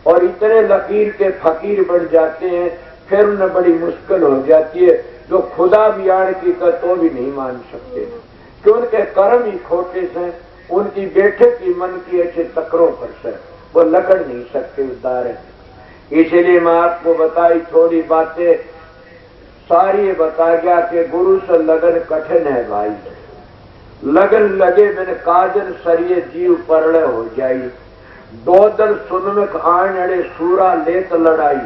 और इतने लकीर के फकीर बन जाते हैं, फिर उन्हें बड़ी मुश्किल हो जाती है। जो खुदा भी आड़ की का तो भी नहीं मान सकते कि उनके कर्म ही खोटे से, उनकी बेटे की मन की ऐसे चक्रों पर से वो लकड़ नहीं सकते उद्धार है। इसलिए मैं आपको बताई थोड़ी बातें, सारी बता गया कि गुरु से लगन कठिन है भाई। लगन लगे मैंने काजल सरिये जीव परले हो जाई। दो दल सुनमुख आन अड़े सूरा लेत लड़ाई,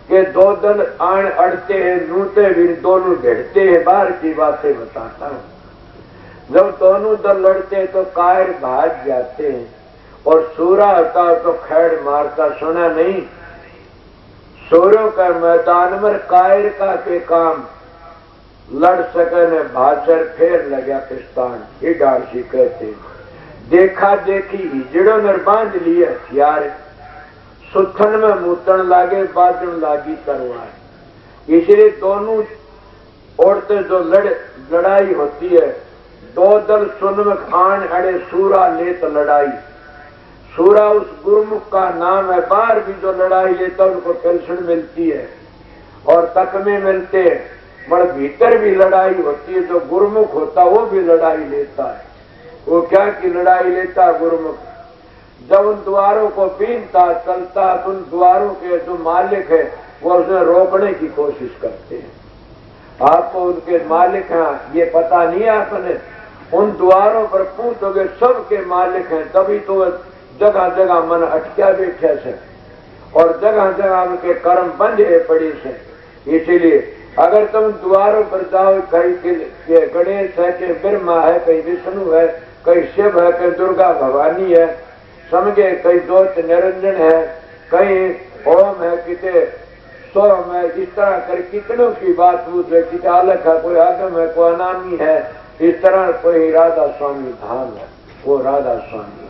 के दो दल आन अड़ते हैं नूते भी दोनों भिड़ते हैं। बाहर की बातें बताता हूँ। जब दोनों दल लड़ते हैं तो कायर भाग जाते हैं और सूरा होता तो खैड़ मारता। सुना नहीं? सूरों का मैदान में कायर का के काम लड़ सके न भाचर फेर लगा पिस्तान, ये डांसी कहते। देखा देखी हिजड़ों ने बांध लिए हथियार, सुथन में मूतन लागे बाजन लागी तलवार। इसलिए दोनों औरतें जो लड़ाई होती है, दो दल सुनमुख आन अड़े सूरा लेत लड़ाई। सूरा उस गुरुमुख का नाम है। बाहर भी जो लड़ाई लेता उनको पेंशन मिलती है और तकमे मिलते हैं। मगर भीतर भी लड़ाई होती है। जो गुरुमुख होता वो भी लड़ाई लेता है। वो क्या की लड़ाई लेता गुरुमुख? जब उन द्वारों को बीनता चलता तो उन द्वारों के जो मालिक है वो उसे रोकने की कोशिश करते हैं। आपको उनके मालिक हैं ये पता नहीं है आपने? उन द्वारों पर पूछोगे सबके मालिक हैं, तभी तो जगह जगह मन अटका बैठे से और जगह जगह उनके कर्म बंधे पड़े से। इसीलिए अगर तुम द्वारों पर जाओ, कहीं गणेश है, कहीं ब्रह्मा है, कहीं विष्णु है, कहीं शिव है, कहीं दुर्गा भवानी है, समझे, कहीं ज्योत निरंजन है, कहीं ओम है, कितने सोम है, इस तरह कर कितनों की बात पूछे। कितने अलग है, कोई आगम है, कोई अनामी है, इस तरह कोई राधा स्वामी धाम है, वो राधा स्वामी है।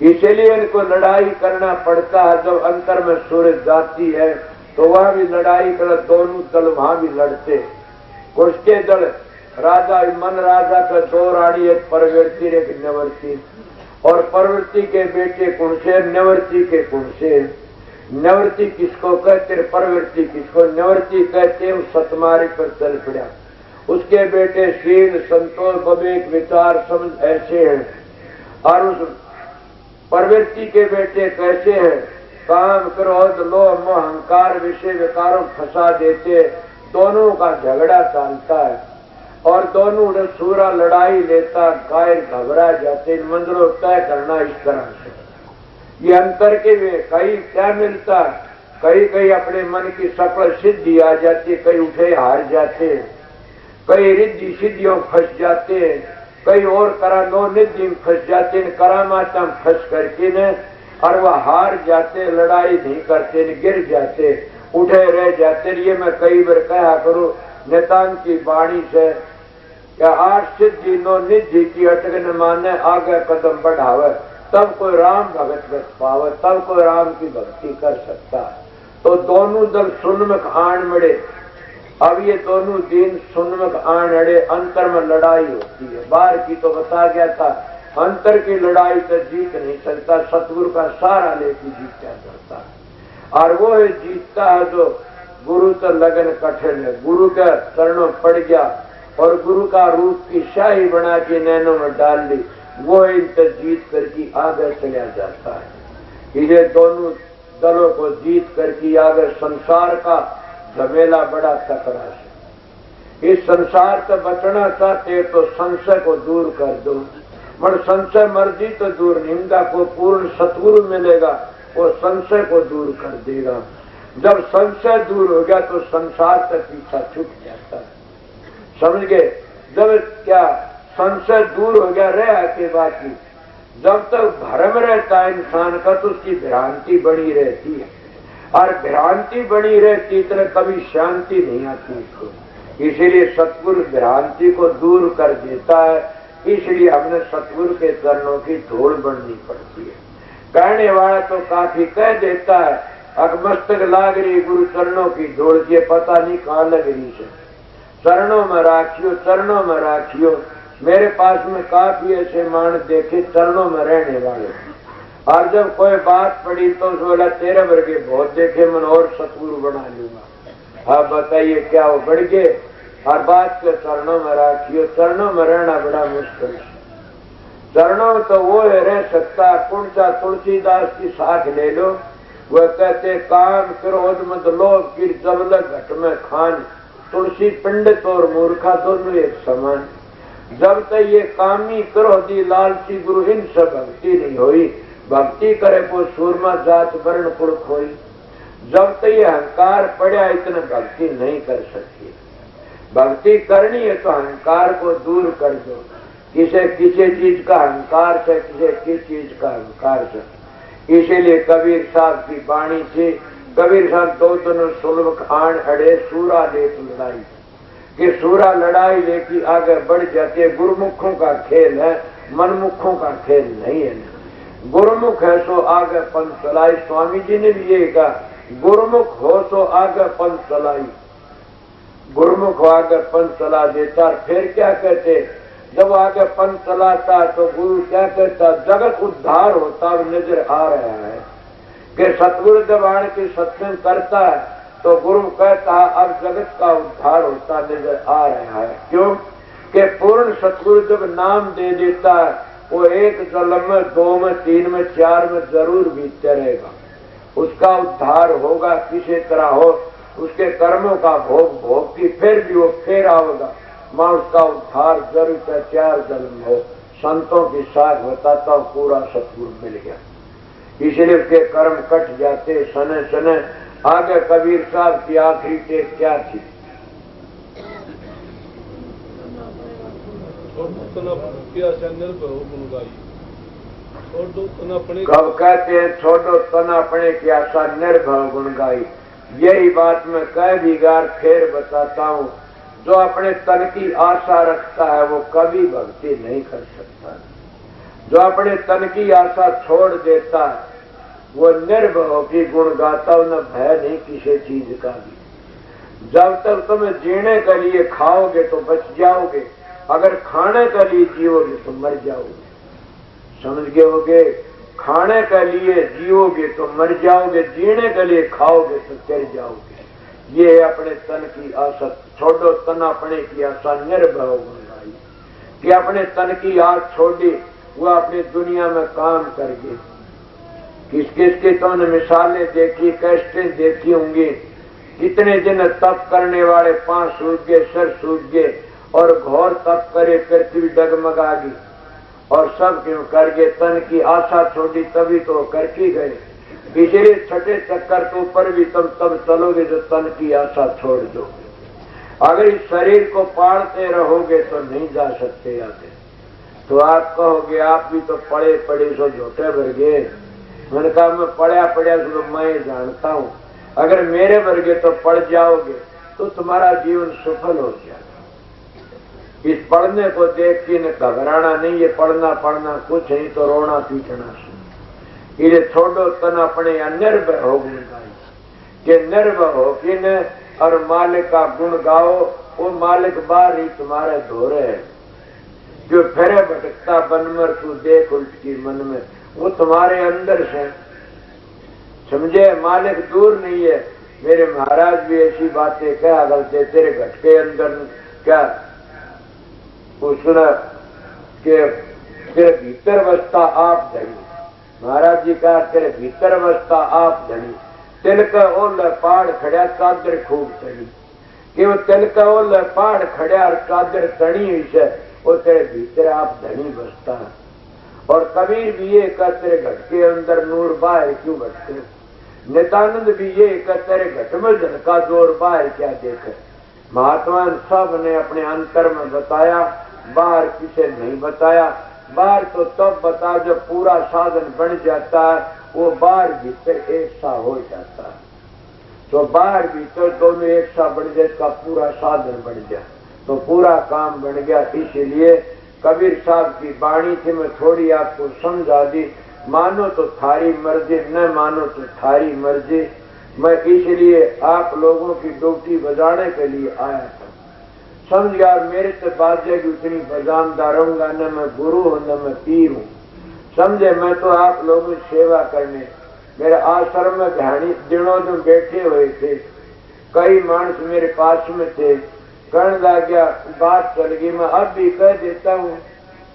इसीलिए इनको लड़ाई करना पड़ता है। जब अंतर में सूरज जाती है तो वह भी लड़ाई कर, दोनों दल वहां भी लड़ते। उसके दल राजा मन राजा का दो रानी, एक परवर्ती एक निवर्ती, और परवर्ती के बेटे कुणसेर, निवर्ती के कुणसेर। निवर्ती किसको कहते, परवर्ती किसको निवर्ती कहते, उस सतमारी पर चल पड़ा। उसके बेटे शील संतोष विवेक विचार समझ ऐसे हैं। और उस परवर्ती के बेटे कैसे हैं? काम क्रोध लोभ मोह अहंकार विषय विकारों फंसा देते। दोनों का झगड़ा चलता है और दोनों सूरा लड़ाई लेता, कायर घबरा जाते। मंदिरों तय करना इस तरह से। ये अंतर के वे कहीं क्या मिलता, कहीं कहीं अपने मन की सफल सिद्धि आ जाती, कहीं उठे हार जाते, कई रिद्धि सिद्धियों फंस जाते हैं, कई और करा नो निधि में फंस जाते हैं, करामाता में फंस करके न और वह हार जाते, लड़ाई नहीं करते, गिर जाते, उठे रह जाते। ये मैं कई बार कहा करूं नेताओं की वाणी से, क्या आठ सिद्धि नो निधि की अटकन माने आगे कदम बढ़ावे, तब कोई राम भगत बच पावे, तब कोई राम की भक्ति कर सकता। तो दोनों दल सुनमुख आन मड़े। अब ये दोनों दिन सुनमुख आन अड़े, अंतर में लड़ाई होती है। बाहर की तो बता गया था, अंतर की लड़ाई से जीत नहीं सकता, सतगुरु का सहारा लेके जीता करता। और वो है जीतता है जो गुरु तो लगन कठिन है, गुरु के चरणों पड़ गया और गुरु का रूप की शाही बना के नैनों में डाल ली। वो इनसे जीत करके आगे चला जाता है। ये दोनों दलों को जीत करके आगे संसार का झमेला बड़ा तकड़ा है। इस संसार से बचना चाहते तो संशय को दूर कर दो, मगर संशय मर्जी तो दूर निंदा को पूर्ण सतगुरु मिलेगा, वो संशय को दूर कर देगा। जब संशय दूर हो गया तो संसार से पीछा छूट जाता है, समझ गए। जब क्या संशय दूर हो गया रहा के बाकी, जब तक भ्रम रहता है इंसान का तो उसकी भ्रांति बनी रहती है, और भ्रांति बनी रहती तो कभी शांति नहीं आती इसको। इसीलिए सतगुरु भ्रांति को दूर कर देता है, इसलिए हमने सतगुरु के चरणों की धूल बढ़नी पड़ती है। कहने वाला तो काफी कह देता है, अगमस्तक लाग रही गुरु चरणों की धूल, ये पता नहीं कहाँ लग रही से। चरणों में राखियो, चरणों में राखियो। मेरे पास में काफी ऐसे मान देखे चरणों में रहने वाले, और जब कोई बात पड़ी तो बोला तेरे वर्गे बहुत देखे, मन और सतगुरु बना लूंगा। आप बताइए क्या वो बढ़ गए। हर बात के चरणों में राखियो, चरणों में रहना बड़ा मुश्किल है। चरणों में तो वो रह सकता। पुणचा तुलसीदास की साख ले लो, वह कहते काम क्रोध मत लोभ गिर जबलक घट में खान, तुलसी पंडित और मूर्खा दोनों एक समान। जब तक ये कामी क्रोधी लालची गुरु इनसे भक्ति नहीं हुई, भक्ति करे वो सूरमा जात वर्ण कुल खोई। जब तक ये अहंकार पड़ा इतना भक्ति नहीं कर सकती। भक्ति करनी है तो अहंकार को दूर कर दो। किसी किसी चीज का अहंकार से, किसी किस चीज का अहंकार से। इसीलिए कबीर साहब की वाणी थी, कबीर साहब दो दोनों सुलभ खान अड़े सूरा लेत लड़ाई, कि सूरा लड़ाई लेके आगे बढ़ जाते। गुरुमुखों का खेल है, मनमुखों का खेल नहीं है। गुरुमुख है सो आगे पंथ चलाई। स्वामी जी ने भी ये कहा, गुरुमुख हो सो आगे पंथ चलाई। गुरुमुख आगे पंथ चला देता। फिर क्या कहते, जब आगे पंथ चलाता तो गुरु क्या कहता, जगत उद्धार होता नजर आ रहा है। कि सतगुरु जब आने की सत्संग करता है तो गुरु कहता है अब जगत का उद्धार होता नजर आ रहा है। क्यों कि पूर्ण सतगुरु जब नाम दे देता है, वो एक जन्म में, दो में, तीन में, चार में जरूर बीतते रहेगा। उसका उद्धार होगा किसी तरह हो, उसके कर्मों का भोग भोग की फिर भी वो फिर आएगा, मां उसका उद्धार जरूर चार जन्म हो। संतों की साख बताता हूँ, पूरा सतगुरु मिल गया, इसलिए उसके कर्म कट जाते सने सने। आगे कबीर साहब की आखिरी टेक क्या थी, कब कहते हैं छोड़ो तन अपने की आशा निर्भव गुण गाई। यही बात मैं कई बिगार फिर बताता हूँ, जो अपने तन की आशा रखता है वो कभी भक्ति नहीं कर सकता। जो अपने तन की आशा छोड़ देता है वो निर्भव की गुण गाता हूं, न भय नहीं किसी चीज का भी। जब तक तुम जीने के लिए खाओगे तो बच जाओगे, अगर खाने के लिए जियोगे तो मर जाओगे। समझ गए होगे, खाने के लिए जियोगे तो मर जाओगे, जीने के लिए खाओगे तो चल जाओगे। ये अपने तन की आशा छोड़ो तन अपने की आशा निर्भव गुण, कि अपने तन की आस छोड़ी वो अपनी दुनिया में काम करके। किस किस की तुमने मिसालें देखी, कष्टें देखी होंगी। कितने दिन तप करने वाले पांव सूख गए, सर सूख गए, और घोर तप करे पृथ्वी डगमगागी, और सब क्यों कर गए, तन की आशा छोड़ी तभी तो करके गए। इसलिए छठे चक्कर के ऊपर भी तुम तब चलोगे जो तन की आशा छोड़ दो। अगर इस शरीर को पालते रहोगे तो नहीं जा सकते आगे। तो आप कहोगे आप भी तो पड़े पड़े सो झूठे भर गए। मैंने कहा मैं पढ़ा पढ़ा तो मैं जानता हूँ, अगर मेरे वर्गे तो पढ़ जाओगे तो तुम्हारा जीवन सफल हो जाएगा। इस पढ़ने को देख के न घबराना नहीं, ये पढ़ना पढ़ना कुछ नहीं तो रोना पीटना से। इसे छोड़ो तन अपने निर्भय हो गुण गाई, कि निर्भय हो कि न और मालिक का गुण गाओ। वो मालिक बार ही तुम्हारे धोरे है, जो फिरे भटकता बन मर तू देख उल्टी मन में, वो तुम्हारे अंदर से। समझे, मालिक दूर नहीं है। मेरे महाराज भी ऐसी बातें क्या गलते, तेरे घट के अंदर क्या सुना कि तेरे भीतर बसता आप धनी। महाराज जी कहा तेरे भीतर बसता आप धनी। तिल का ओल पहाड़ खड़ा चादर खूब तनी। कि वो तिल का ओल पहाड़ खड़ा और चादर तनी हुई है, वो तेरे भीतर आप धनी बसता है। और कबीर भी ये कह तेरे घट के अंदर नूर बाहर क्यों भटके। नित्यानंद भी ये कह तेरे घट में झनका जोर बाहर क्या देखे। महात्मा सब ने अपने अंतर में बताया, बाहर किसे नहीं बताया। बाहर तो तब बता जब पूरा साधन बन जाता है, वो बाहर भीतर एक सा हो जाता है। तो बाहर भीतर दोनों एक सा बन जाए, का पूरा साधन बन जाए तो पूरा काम बन गया। इसीलिए कबीर साहब की वाणी थी, मैं थोड़ी आपको समझा दी। मानो तो थारी मर्जी, न मानो तो थारी मर्जी। मैं इसलिए आप लोगों की ड्यूटी बजाने के लिए आया था। समझ गया मेरे से बाजेगी उतनी बजानदा रहूंगा, न मैं गुरु हूं न मैं पीर हूं। समझे, मैं तो आप लोगों की सेवा करने मेरे आश्रम में दिनों दिन बैठे हुए थे। कई मानस मेरे पास में थे, कहने लग गया बात चल गई। मैं अब भी कह देता हूँ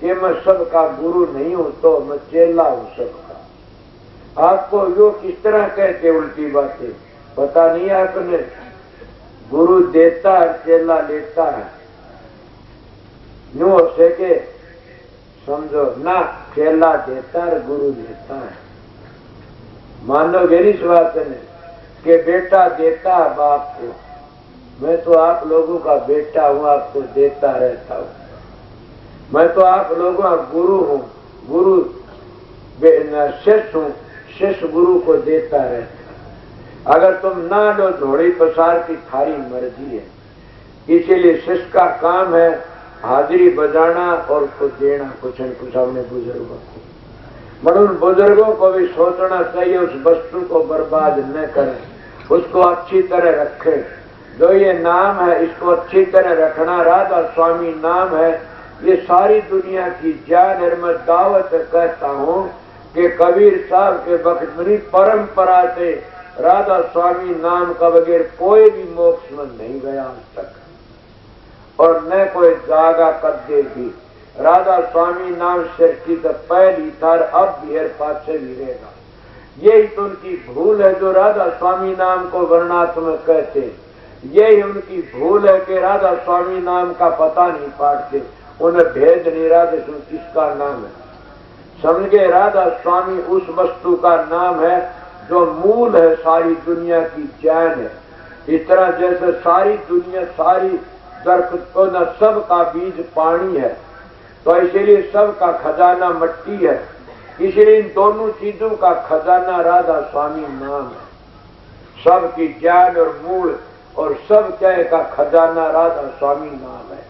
कि मैं सबका गुरु नहीं हूं, तो मैं चेला हूं सबका। आपको यो किस तरह कहते उल्टी बातें पता नहीं आपने। गुरु देता है, चेला लेता है। यूं हो सके समझो ना, चेला देता है गुरु लेता है। मानोगे इस बात ने कि बेटा देता है बाप को। मैं तो आप लोगों का बेटा हूं, आपको देता रहता हूं। मैं तो आप लोगों का गुरु हूं, गुरु शिष्य हूं, शिष्य गुरु को देता रहता। अगर तुम ना लो झोड़ी पसार की थारी मर्जी है। इसीलिए शिष्य का काम है हाजिरी बजाना और उसको देना कुछ न कुछ अपने बुजुर्गों को। मगर उन बुजुर्गों को भी सोचना चाहिए उस वस्तु को बर्बाद न करें, उसको अच्छी तरह रखें। जो ये नाम है इसको अच्छी तरह रखना। राधा स्वामी नाम है, ये सारी दुनिया की जान है। मैं दावत कहता हूँ कि कबीर साहब के वक्त में परंपरा से राधा स्वामी नाम का बगैर कोई भी मोक्ष में नहीं गया आज तक, और न कोई जागा कद्दे भी। राधा स्वामी नाम सृष्टि तो पहली थार, अब भी है, पाछे भी रहेगा। यही तो उनकी भूल है जो राधा स्वामी नाम को वर्णात्मक कहते हैं। यही उनकी भूल है कि राधा स्वामी नाम का पता नहीं पाते, उन्हें भेद नहीं राधे किसका नाम है। समझे, राधा स्वामी उस वस्तु का नाम है जो मूल है, सारी दुनिया की जान है। इस तरह जैसे सारी दुनिया सारी दरख्त तो न सब का बीज पानी है, तो इसीलिए सब का खजाना मिट्टी है। इसलिए इन दोनों चीजों का खजाना राधा स्वामी नाम है। सब की जान और मूल और सब जय का खजाना राधा स्वामी नाम है।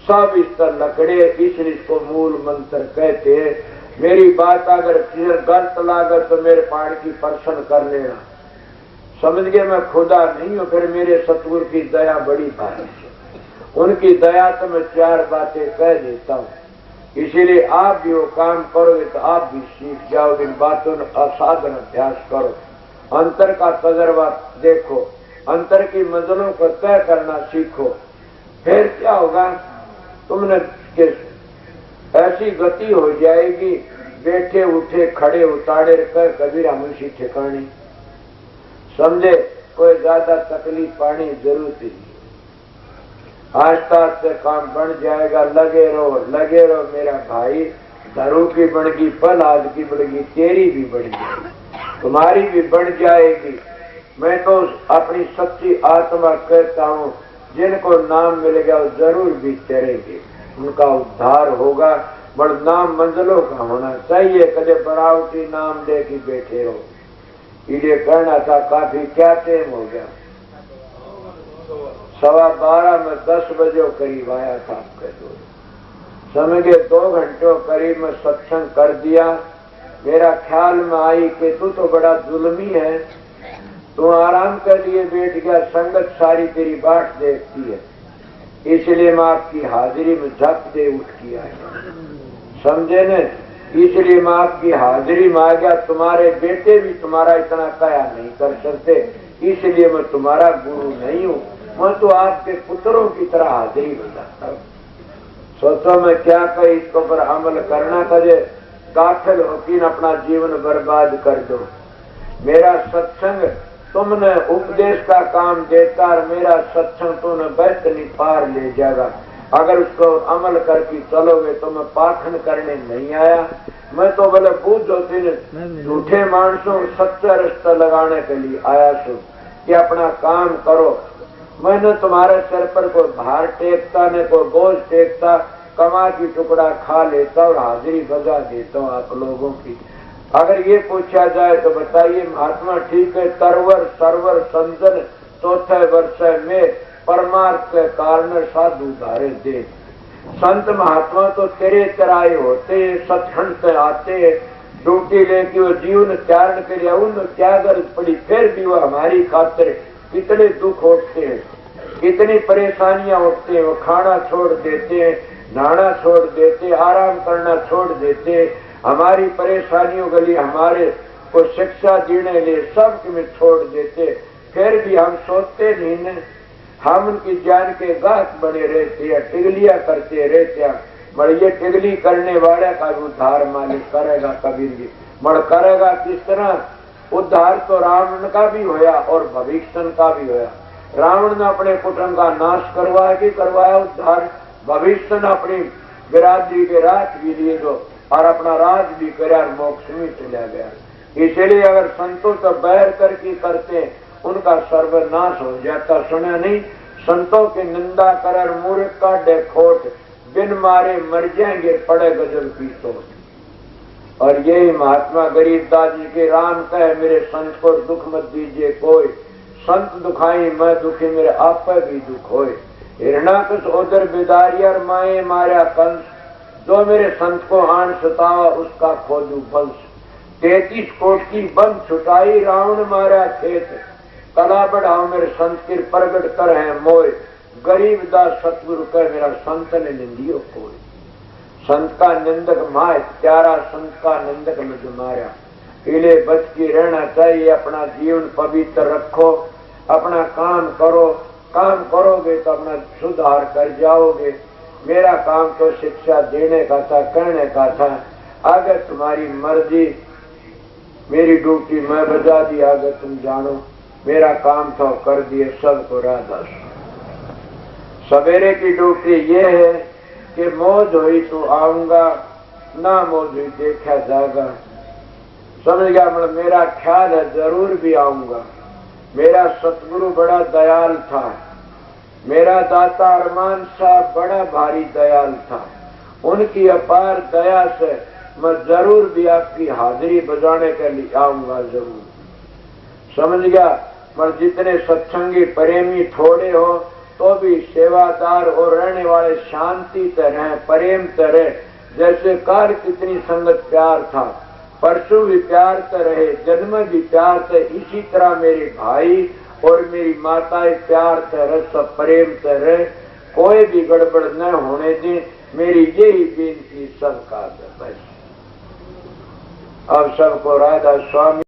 सब इस पर लकड़े, इसलिए इसको मूल मंत्र कहते हैं। मेरी बात अगर गलत लागत तो मेरे पाड़ की प्रश्न कर लेना। समझ गए, मैं खुदा नहीं हूं, फिर मेरे सतगुरु की दया बड़ी भारी है। उनकी दया तो मैं चार बातें कह देता हूँ। इसीलिए आप भी वो काम करोगे तो आप भी सीख जाओगे। इन बातों का साधन अभ्यास करो, अंतर का तजर्बा देखो, अंतर की मंजिलों को तय करना सीखो। फिर क्या होगा, तुमने ऐसी गति हो जाएगी, बैठे उठे खड़े उतारे कर कबीर मुंशी ठिकानी। समझे, कोई ज्यादा तकलीफ पानी जरूरत नहीं। आस्ता आस्ते काम बन जाएगा। लगे रहो मेरा भाई। धरू की बढ़गी, पल आज की बढ़गी, तेरी भी बढ़ जाएगी, तुम्हारी भी बढ़ जाएगी। मैं तो अपनी सच्ची आत्मा कहता हूँ, जिनको नाम मिल गया वो जरूर भी चलेंगे, उनका उद्धार होगा। बड़ नाम मंजिलों का होना चाहिए। कदे बनावटी नाम दे के बैठे रहो। ये कहना था, काफी क्या टाइम हो गया, 12:15 में 10 बजे करीब आया था आपके दो। समझ गए, 2 घंटों करीब में सत्संग कर दिया। मेरा ख्याल में आई कि तू तो बड़ा जुल्मी है, तू आराम के लिए बैठ गया, संगत सारी तेरी बाट देखती है, इसलिए मैं आपकी हाजिरी में झप दे उठ किया है। समझे न, इसलिए मैं आपकी हाजिरी में आ गया। तुम्हारे बेटे भी तुम्हारा इतना कया नहीं कर सकते, इसलिए मैं तुम्हारा गुरु नहीं हूँ, मैं तो आपके पुत्रों की तरह हाजिरी में जाता हूँ। सोचो मैं क्या कही, इसको पर अमल करना करे, गाफिल होकर अपना जीवन बर्बाद कर दो। मेरा सत्संग तुमने उपदेश का काम देता और मेरा सत्संग तुमने बेहतरी पार ले जाएगा। अगर उसको अमल करके चलोगे तो मैं पाखंड करने नहीं आया, मैं तो बोले पूछ होती झूठे मानसों सच्चा रास्ता लगाने के लिए आया छू कि अपना काम करो। मैंने तुम्हारे सिर पर कोई भार टेकता न कोई बोझ टेकता, कमा की टुकड़ा खा लेता और हाजिरी बजा देता हूँ आप लोगों की। अगर ये पूछा जाए तो बताइए महात्मा ठीक है, तरवर सरवर संजन चौथे वर्ष में परमार्थ के कारण साधु धारे दे। संत महात्मा तो तेरे तराए होते, सत्संग से आते, ड्यूटी लेके वो जीवन त्यागन के लिए उन त्यागर पड़ी, फिर भी वो हमारी खातिर कितने दुख उठते हैं, कितनी परेशानियां उठते हैं। वो खाना छोड़ देते हैं, नहाना छोड़ देते, आराम करना छोड़ देते, हमारी परेशानियों के लिए हमारे को शिक्षा देने लिए सब में छोड़ देते, फिर भी हम सोचते नहीं न, हम उनकी जान के गाहक बने रहते हैं, टिगलियां करते रहते हैं। मगर ये टिगली करने वाले का उद्धार मालिक करेगा कबीर जी। मगर करेगा किस तरह? उद्धार तो रावण का भी होया और भविष्य का भी होया। रावण ने अपने कुटुंब का नाश करवाया उद्धार, भविष्य ने अपनी बिरादरी के राज भी लिए जो और अपना राज भी कर मोक्ष में चला गया। इसलिए अगर संतों तो बैर करके करते उनका सर्वनाश हो जाता। सुना नहीं, संतों की निंदा कर मूर्ख का देखोट, बिन मारे मर जाएंगे पड़े गजब की सोच। और यही महात्मा गरीबदास जी के राम कहे मेरे संत को दुख मत दीजिए कोई, संत दुखाई मैं दुखी मेरे आप पर भी दुख होए। हिरणाकश उधर बिदारियर माए मारा कंस, जो मेरे संत को आन सतावा उसका खोजू वंश। 33 कोट की बंद छुटाई रावण मारा खेत, कला बढ़ाओ मेरे संत के प्रगट कर है मोय। गरीब दास सतगुरु कर मेरा संत ने निंदियो कोई। संत का निंदक माय प्यारा, संत का निंदक मुझ मारा। इले बच के रहना चाहिए, अपना जीवन पवित्र रखो, अपना काम करो, काम करोगे तो अपना सुधार कर जाओगे। मेरा काम तो शिक्षा देने का था, कहने का था, अगर तुम्हारी मर्जी, मेरी ड्यूटी मैं बजा दी, अगर तुम जानो मेरा काम तो कर दिए सबको राधा। सवेरे की ड्यूटी ये है कि मौज हुई तो आऊंगा, ना मौज हुई देखा जाएगा। समझ गया? मतलब मेरा ख्याल है जरूर भी आऊंगा। मेरा सतगुरु बड़ा दयाल था, मेरा दाता अरमान साहब बड़ा भारी दयाल था। उनकी अपार दया से मैं जरूर भी आपकी हाजिरी बजाने के लिए आऊंगा जरूर। समझ गया? मगर जितने सत्संगी प्रेमी थोड़े हो तो भी सेवादार और रहने वाले शांति से रहे, प्रेम से रहे। जैसे कार कितनी संगत प्यार था, परसों भी प्यार से रहे, जन्म भी प्यार से, इसी तरह मेरे भाई और मेरी माताएं प्यार से रहे, सब प्रेम से रहे, कोई भी गड़बड़ न होने दें। मेरी यही बेनती सबका। अब सबको राधा स्वामी